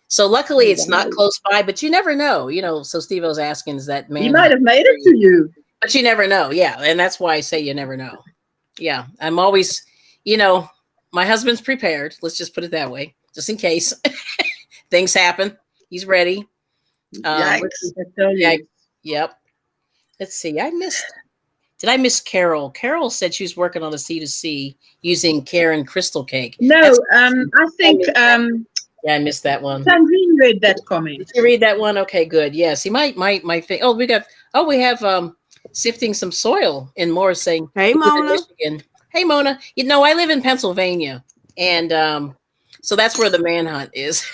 So luckily it's not close by, but you never know, so Steve-O's asking, is that man? He might have made it to you. But you never know. Yeah. And that's why I say you never know. Yeah. I'm always, my husband's prepared. Let's just put it that way, just in case things happen. He's ready. Yikes. Yep. Let's see. Did I miss Carol? Carol said she was working on a C2C using Karen Crystal Cake. No, I think I missed that one. Sandrine read that comment. Did you read that one? Okay, good. Yeah. See, my thing. Oh, we have sifting some soil in Moore saying, "Hey, Mona." Michigan. Hey, Mona. I live in Pennsylvania, and so that's where the manhunt is.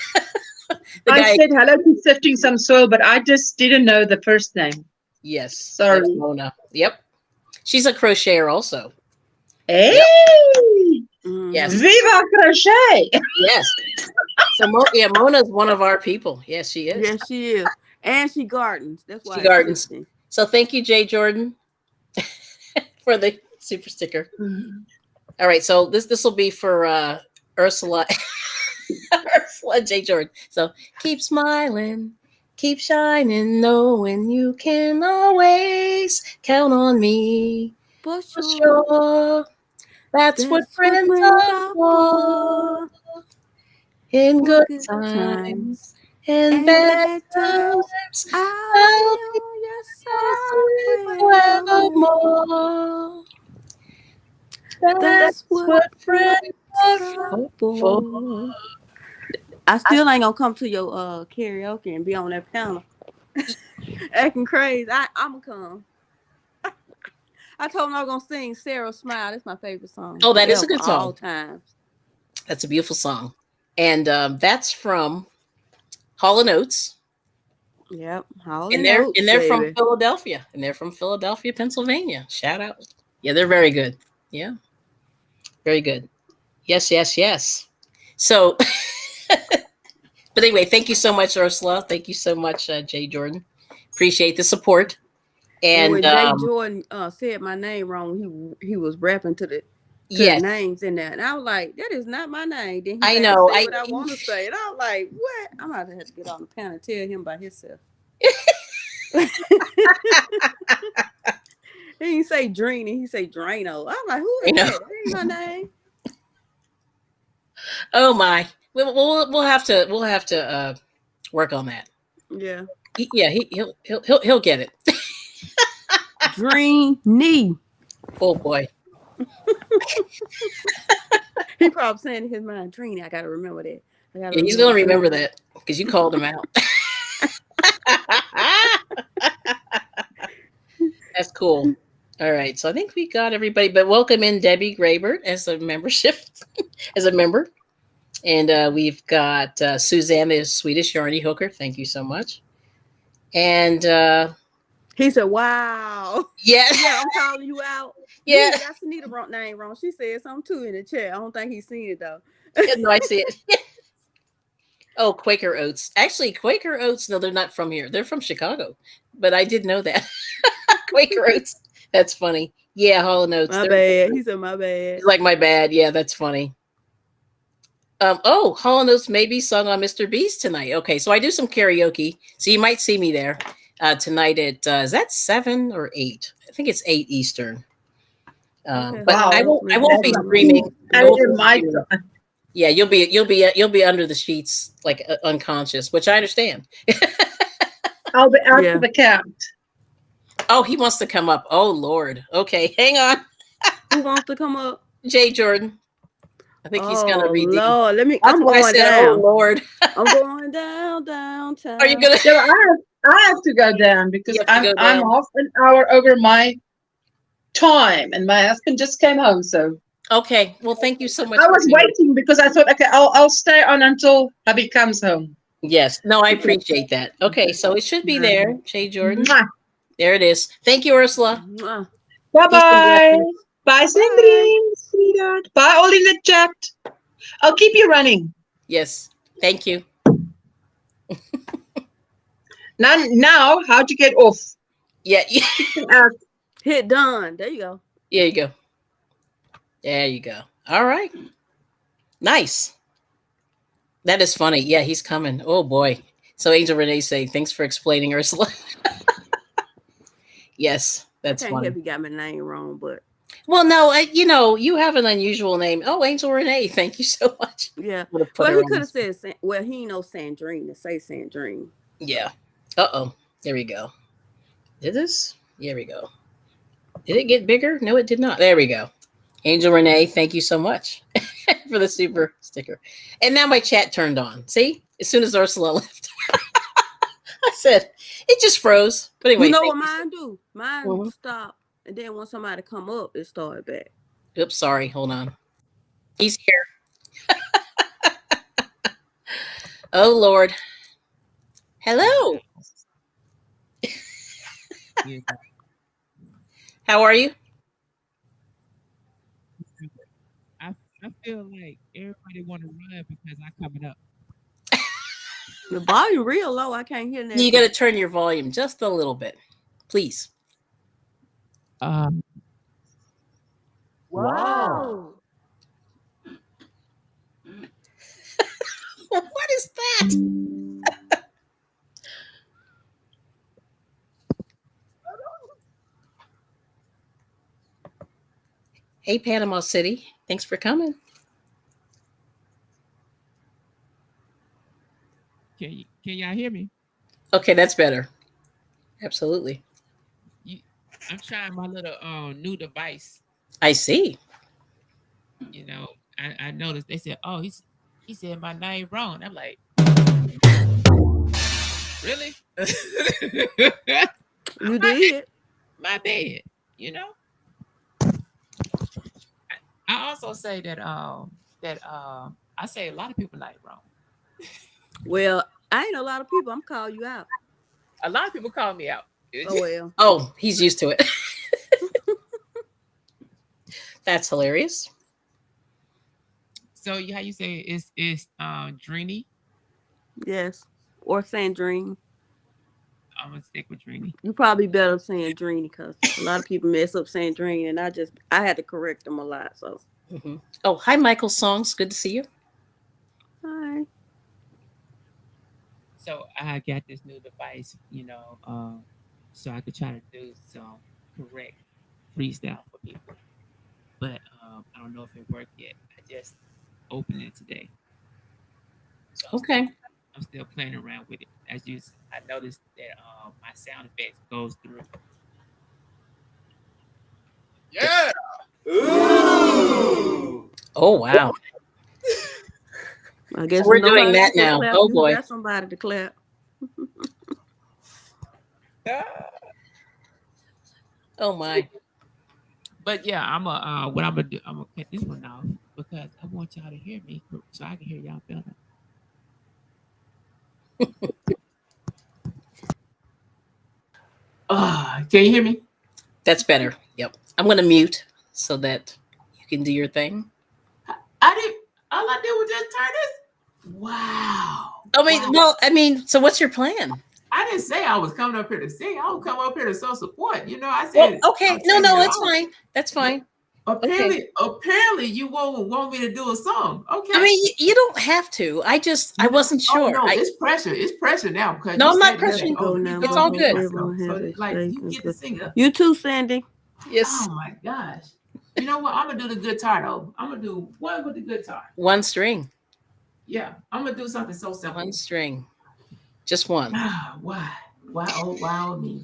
I said hello to sifting some soil, but I just didn't know the first name. Yes. Sorry, Mona. Yep. She's a crocheter also. Hey. Yep. Yes. Viva crochet. Yes. So Mona's one of our people. Yes, she is. Yes, she is. And she gardens. That's why she gardens. So thank you, Jay Jordan, for the super sticker. Mm-hmm. All right. So this will be for Ursula. Ursula J. Jordan. So keep smiling, keep shining, knowing you can always count on me. For sure. That's what friends are for. In good times and bad times, I'll be your side forevermore. That's what friends are for. I still ain't gonna come to your karaoke and be on that panel acting crazy. I'm gonna come. I told him I was gonna sing Sarah Smile. That's my favorite song. Oh, that is a good song. All times. That's a beautiful song. And that's from Hall & Oates. Yep. And they're from Philadelphia. And they're from Philadelphia, Pennsylvania. Shout out. Yeah, they're very good. Yeah. Very good. Yes, yes, yes. So but anyway, thank you so much, Ursula. Thank you so much, Jay Jordan. Appreciate the support. And when Jay Jordan said my name wrong, he was rapping to the names in there, and I was like, "That is not my name." Then he say what I want to say, and I was like, "What?" I'm about to have to get on the panel and tell him about himself. He didn't say Dreeny, he say Drano. I'm like, "Who is that? That ain't my name." Oh my! We'll have to work on that. Yeah. He'll get it. Dreeny. Oh boy. He probably saying in his mind, Dreeny. I gotta remember that. He's gonna remember that because you called him out. That's cool. All right, so I think we got everybody, but welcome in Debbie Graybert as a membership, as a member, and we've got Suzanne, the Swedish Yarny Hooker. Thank you so much. And he said, "Wow, yeah, I'm calling you out." Yeah, that's Anita wrong name wrong. She said something too in the chat. I don't think he's seen it though. No, I see it. Oh, Quaker Oats. Actually, Quaker Oats. No, they're not from here. They're from Chicago, but I did know that. Quaker Oats. That's funny. Yeah, Hall & Oates. My bad. He said my bad. He's like my bad. Yeah, that's funny. Hall & Oates may be sung on Mr. Beast tonight. Okay, so I do some karaoke, so you might see me there tonight at is that 7 or 8? I think it's 8 Eastern. But wow. I won't be screaming. Yeah, you'll be under the sheets like unconscious, which I understand. I'll be out for the count. Oh, he wants to come up. Oh Lord. Okay, hang on. Who wants to come up? Jay Jordan. I think he's gonna read. Lord, let me. I'm going down. Oh Lord. I'm going downtown. Are you gonna? I have to go down because I'm off an hour over my time, and my husband just came home. So okay. Well, thank you so much. I was waiting because I thought, okay, I'll stay on until hubby comes home. Yes. No, I appreciate that. Okay, so it should be there, Jay Jordan. There it is. Thank you, Ursula. Bye-bye. Bye, Sandrine, sweetheart. Bye, all in the chat. I'll keep you running. Yes. Thank you. Now, how'd you get off? Yeah. Hit done. There you go. There you go. There you go. All right. Nice. That is funny. Yeah, he's coming. Oh, boy. So Angel Renee say, thanks for explaining, Ursula. Yes, that's funny. I can't have you got my name wrong, but Well, no, you have an unusual name. Oh, Angel Renee, thank you so much. Yeah. Well, he could have said, well, he knows Sandrine to say Sandrine. Yeah. Uh-oh. There we go. Did this? Here we go. Did it get bigger? No, it did not. There we go. Angel Renee, thank you so much for the super sticker. And now my chat turned on. See? As soon as Ursula left. I said, it just froze. But anyway. You know what mine do? Mine stop. And then when somebody come up, it started back. Oops, sorry. Hold on. He's here. Oh, Lord. Hello. How are you? I feel like everybody want to run because I'm coming up. The volume real low. I can't hear that. You got to turn your volume just a little bit, please. Wow. What is that? Hey, Panama City. Thanks for coming. Can y'all hear me? Okay, that's better. Absolutely. I'm trying my little new device. I see. You know, I noticed they said, "Oh, he said my name wrong." I'm like, really? You did. My bad. You know. I also say that I say a lot of people name wrong. Well, I ain't a lot of people. I'm calling you out. A lot of people call me out. Oh well. Oh, he's used to it. That's hilarious. So how you say it's Dreeny? Yes. Or Sandrine. I'm gonna stick with Dreeny. You probably better saying Dreeny because a lot of people mess up Sandrine, and I had to correct them a lot. So. Mm-hmm. Oh, hi, Michael Songs. Good to see you. Hi. So I got this new device, so I could try to do some correct freestyle for people. But I don't know if it worked yet. I just opened it today. So okay. I'm still playing around with it. I noticed that my sound effects goes through. Yeah. Ooh. Oh wow. I guess we're doing that now. Clap, oh boy. Got somebody to clap. Oh my. But yeah, what I'm gonna do, I'm gonna cut this one off because I want y'all to hear me so I can hear y'all better. Can you hear me? That's better. Yep. I'm gonna mute so that you can do your thing. All I did was just turn this. Wow. I mean, so what's your plan? I didn't say I was coming up here to sing. I was coming up here to show support. I said, okay. No, that's fine. That's fine. Apparently, you won't want me to do a song. Okay. I mean, you don't have to. I wasn't sure. No, it's pressure. It's pressure now because no, I'm not pressuring. It's all good. You get to sing it. You too, Sandy. Yes. Oh my gosh. You know what? I'm gonna do the guitar though. I'm gonna do one with the guitar. One string. Yeah, I'm gonna do something so simple. One string. Just one. Why? Oh, wow, me.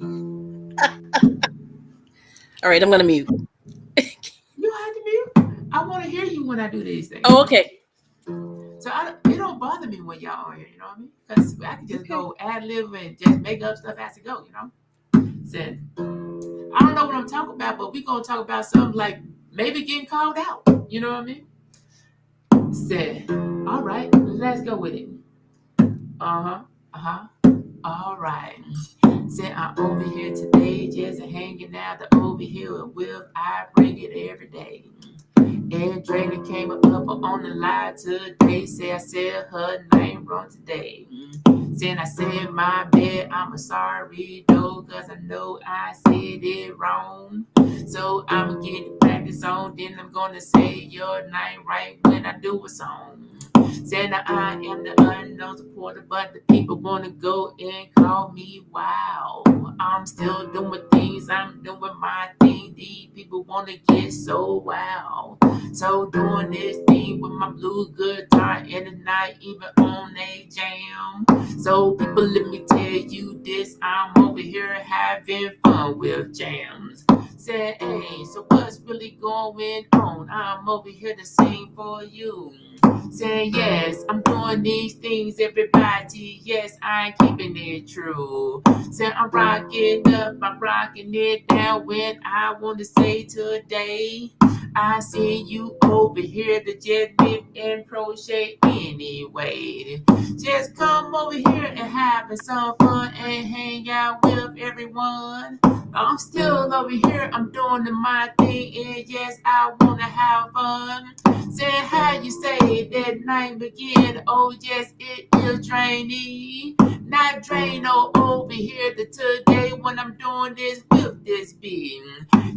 All right, I'm gonna mute. You have to mute. I want to hear you when I do these things. Oh, okay. So it don't bother me when y'all are here. You know what I mean? Because I can just go ad lib and just make up stuff as it go. Said, I don't know what I'm talking about, but we gonna talk about something like maybe getting called out. You know what I mean? Said, all right, let's go with it. All right. Said I'm over here today, just hanging out the over here with I bring it every day. And Drayna came up on the line today. I said her name wrong today. Then I said my bad, I'm sorry though, cause I know I said it wrong. So I'ma get the practice on, then I'm gonna say your name right when I do a song. Said I am the unknown supporter, but the people wanna go and call me wow. I'm still doing things, I'm doing my thing. These people people want to get so wild. So doing this thing with my blues guitar in the night, even on a jam. So people, let me tell you this, I'm over here having fun with jams. Said, hey, so what's really going on? I'm over here to sing for you. Saying, yes, I'm doing these things, everybody. Yes, I'm keeping it true. Saying, I'm rocking up, I'm rocking it down when I want to say today. I see you over here to just knit and crochet anyway. Just come over here and have some fun and hang out with everyone. I'm still over here, I'm doing my thing, and yes, I wanna have fun. Saying how you say that night begin, oh yes, it is draining. Not Drano over here today when I'm doing this with this beat.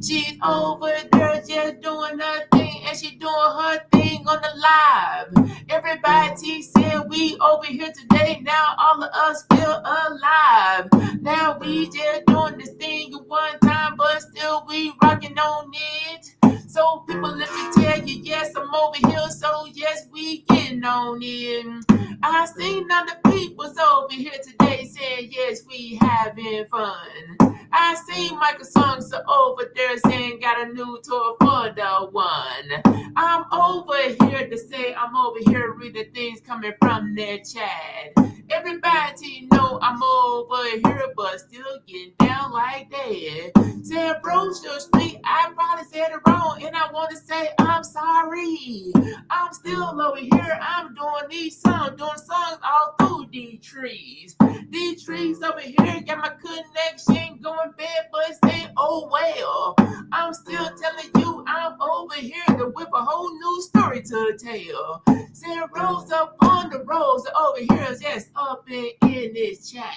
She's over there just doing her thing, and she doing her thing on the live. Everybody said we over here today, now all of us still alive. Now we just doing this thing one time, but still we rocking on it. So people, let me tell you, yes, I'm over here, so yes, we getting on it. I seen other people's over here today saying, yes, we having fun. I seen Michael Songs over there saying, got a new tour for the one. I'm over here to say, I'm over here reading things coming from their chat. Everybody know I'm over here, but still getting down like that. Said Brochure Street, I probably said it wrong, and I want to say I'm sorry. I'm still over here, I'm doing these songs, doing songs all through these trees. These trees over here got my connection going bad, but say, oh well. I'm still telling you I'm over here to whip a whole new story to tell. Say rose up on the rose over here, just up in this chat.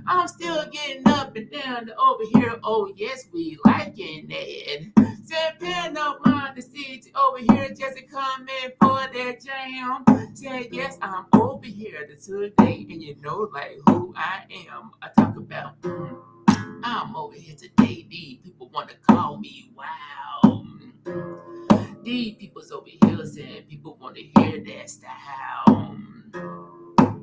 I'm still getting up and down over here, oh yes, we liking that. Said pen up on the city over here, just coming for that jam. Said yes, I'm over here today, and you know like who I am. I talk about I'm over here today. These people want to call me wow. These people's over here saying people want to hear that style.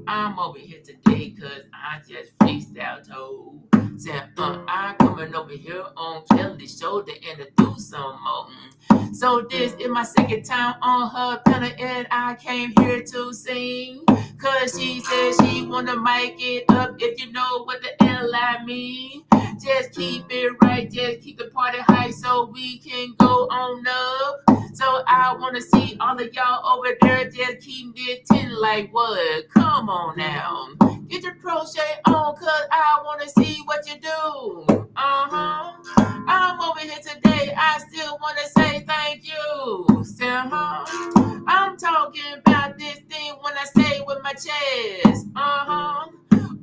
I'm over here today cause I just freestyle told. Said I'm coming over here on Kelli's shoulder and to do some more. So this is my second time on her panel and I came here to sing. Cause she said she wanna mic it up if you know what the hell I mean. Just keep it right, just keep the party high so we can go on up. So I wanna see all of y'all over there just keep knitting like what? Come on now. Get your crochet on cause I wanna see what you do. I'm over here today, I still wanna say thank you. So, I'm talking about this thing when I say with my chest.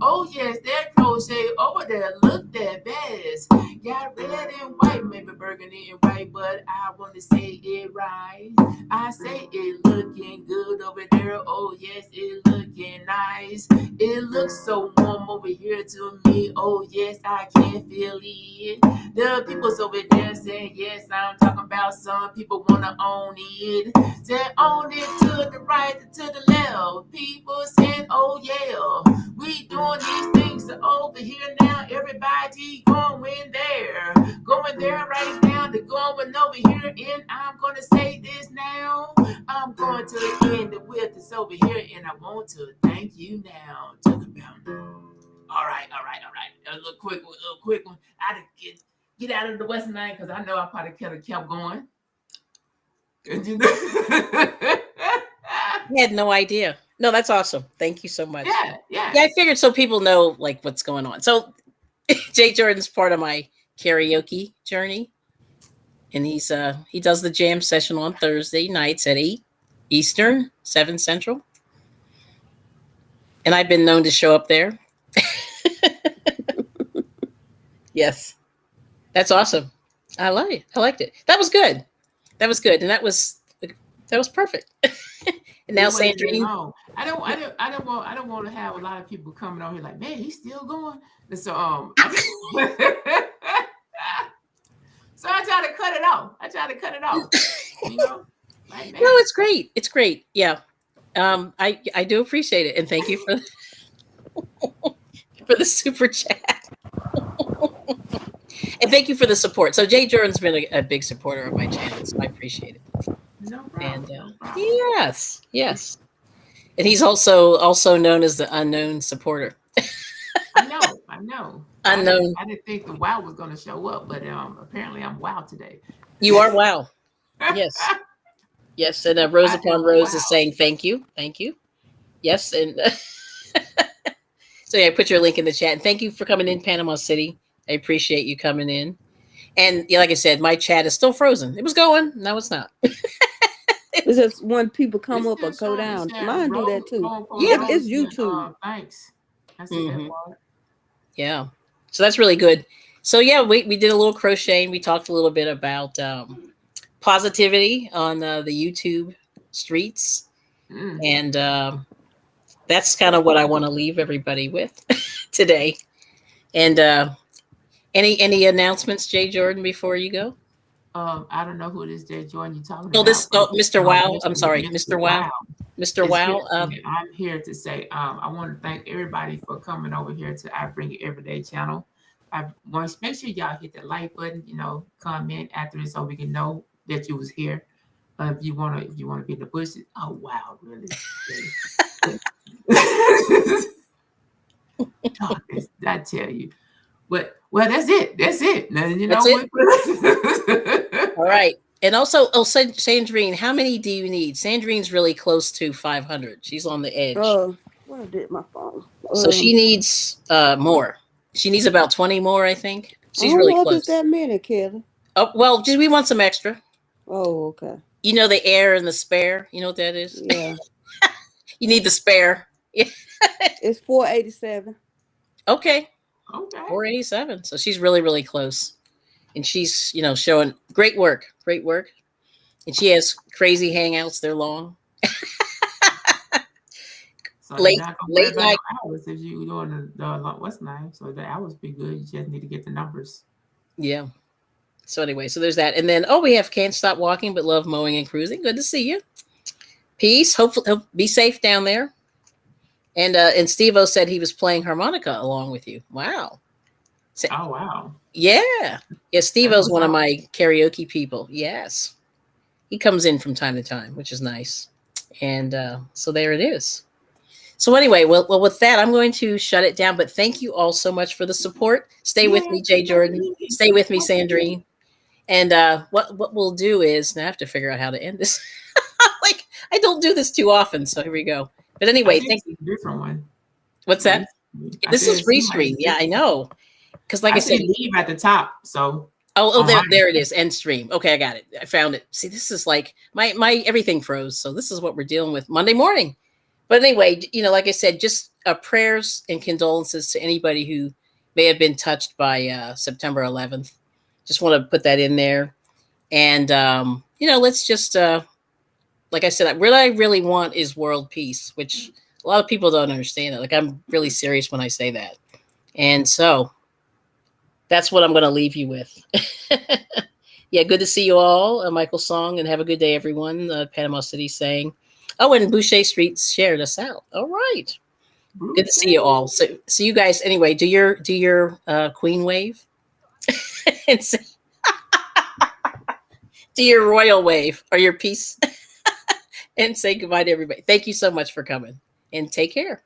Oh yes, that crochet over there look that best. Got red and white, maybe burgundy and white, but I want to say it right. I say it looking good over there. Oh yes, it looking nice. It looks so warm over here to me. Oh yes, I can feel it. The people's over there saying yes, I'm talking about some people wanna own it. Say own it to the right, to the left. People saying oh yeah. We doing these things over here now. Everybody going there right now. They're going over here, and I'm gonna say this now. I'm going to end it with this over here, and I want to thank you now. Talk about. All right. A little quick one. I had to get out of the Western line because I know I probably could have kept going. You know? I had no idea. No, that's awesome. Thank you so much. Yeah. I figured so people know like what's going on. So Jay Jordan's part of my karaoke journey. And he does the jam session on Thursday nights at 8 Eastern, 7 Central. And I've been known to show up there. Yes. That's awesome. I liked it. That was good. And that was perfect. And now Sandrine. I don't want to have a lot of people coming on here like, man, he's still going. And so so I try to cut it off. trying to cut it off. You know, like, no, it's great. It's great. Yeah, I do appreciate it, and thank you for for the super chat, and thank you for the support. So Jay Jordan's been a big supporter of my channel, so I appreciate it. No problem. And No problem. yes, and he's also known as the unknown supporter. I know. Unknown. I didn't think the wow was going to show up, but apparently I'm wow today. You are wow. Yes. Yes, and Rose upon Rose is saying thank you. Yes, and so yeah, put your link in the chat. And thank you for coming in, Panama City. I appreciate you coming in. And yeah, like I said, my chat is still frozen. It was going. No, it's not. It's just when people come up or go down. Mine do that too. Yeah, it's YouTube. Thanks. I see that part. Yeah. So that's really good. So yeah, we did a little crocheting. We talked a little bit about positivity on the YouTube streets. And that's kind of what I want to leave everybody with today. And any announcements, Jay Jordan, before you go? I don't know who it is, Jay Jordan, you're talking about. Mr. Wow. Mr. I'm sorry, Mr. Wow. Mr. Wow. I'm here to say I want to thank everybody for coming over here to I Bring It Everyday channel. I want to make sure y'all hit the like button, comment after this so we can know that you was here. If you wanna be in the bushes, oh wow, really? I tell you. But that's it. That's it. Now, that's it. All right. And also, Sandrine, how many do you need? Sandrine's really close to 500. She's on the edge. What I did my phone. So she needs more. She needs about 20 more, I think. She's really close. It's that many, Kelly. Oh, well, we want some extra. Oh, okay. You know the air and the spare. You know what that is? Yeah. You need the spare. Yeah. It's 487. Okay. 487. So she's really, really close. And she's, showing great work. And she has crazy hangouts. They're long. So late night hours if you doing the what's name. So the hours be good. You just need to get the numbers. Yeah. So anyway, so there's that. And then, we have Can't Stop Walking But Love Mowing and Cruising. Good to see you. Peace. Hopefully be safe down there. And Steve-O said he was playing harmonica along with you. Wow. Oh, wow. Yeah. Yeah, Steve-O's one of my karaoke people. Yes. He comes in from time to time, which is nice. And so there it is. So anyway, well, with that, I'm going to shut it down. But thank you all so much for the support. Stay with me, Jay Jordan. Stay with me, Sandrine. And what we'll do is, now I have to figure out how to end this. I don't do this too often. So here we go. But anyway, thank you. Different one. What's that? This is Restream. Yeah, I know. Because like I said, leave at the top. So there it is. End stream. Okay, I got it. I found it. See, this is like my everything froze. So this is what we're dealing with Monday morning. But anyway, like I said, just prayers and condolences to anybody who may have been touched by September 11th. Just want to put that in there. And let's just like I said, what I really want is world peace, which a lot of people don't understand it. Like, I'm really serious when I say that. And so that's what I'm going to leave you with. Yeah, good to see you all, Michael Song, and have a good day, everyone. Panama City saying, and Boucher Street shared us out. All right. Good to see you all. So you guys, anyway, do your queen wave. And say, do your royal wave or your peace. And say goodbye to everybody. Thank you so much for coming, and take care.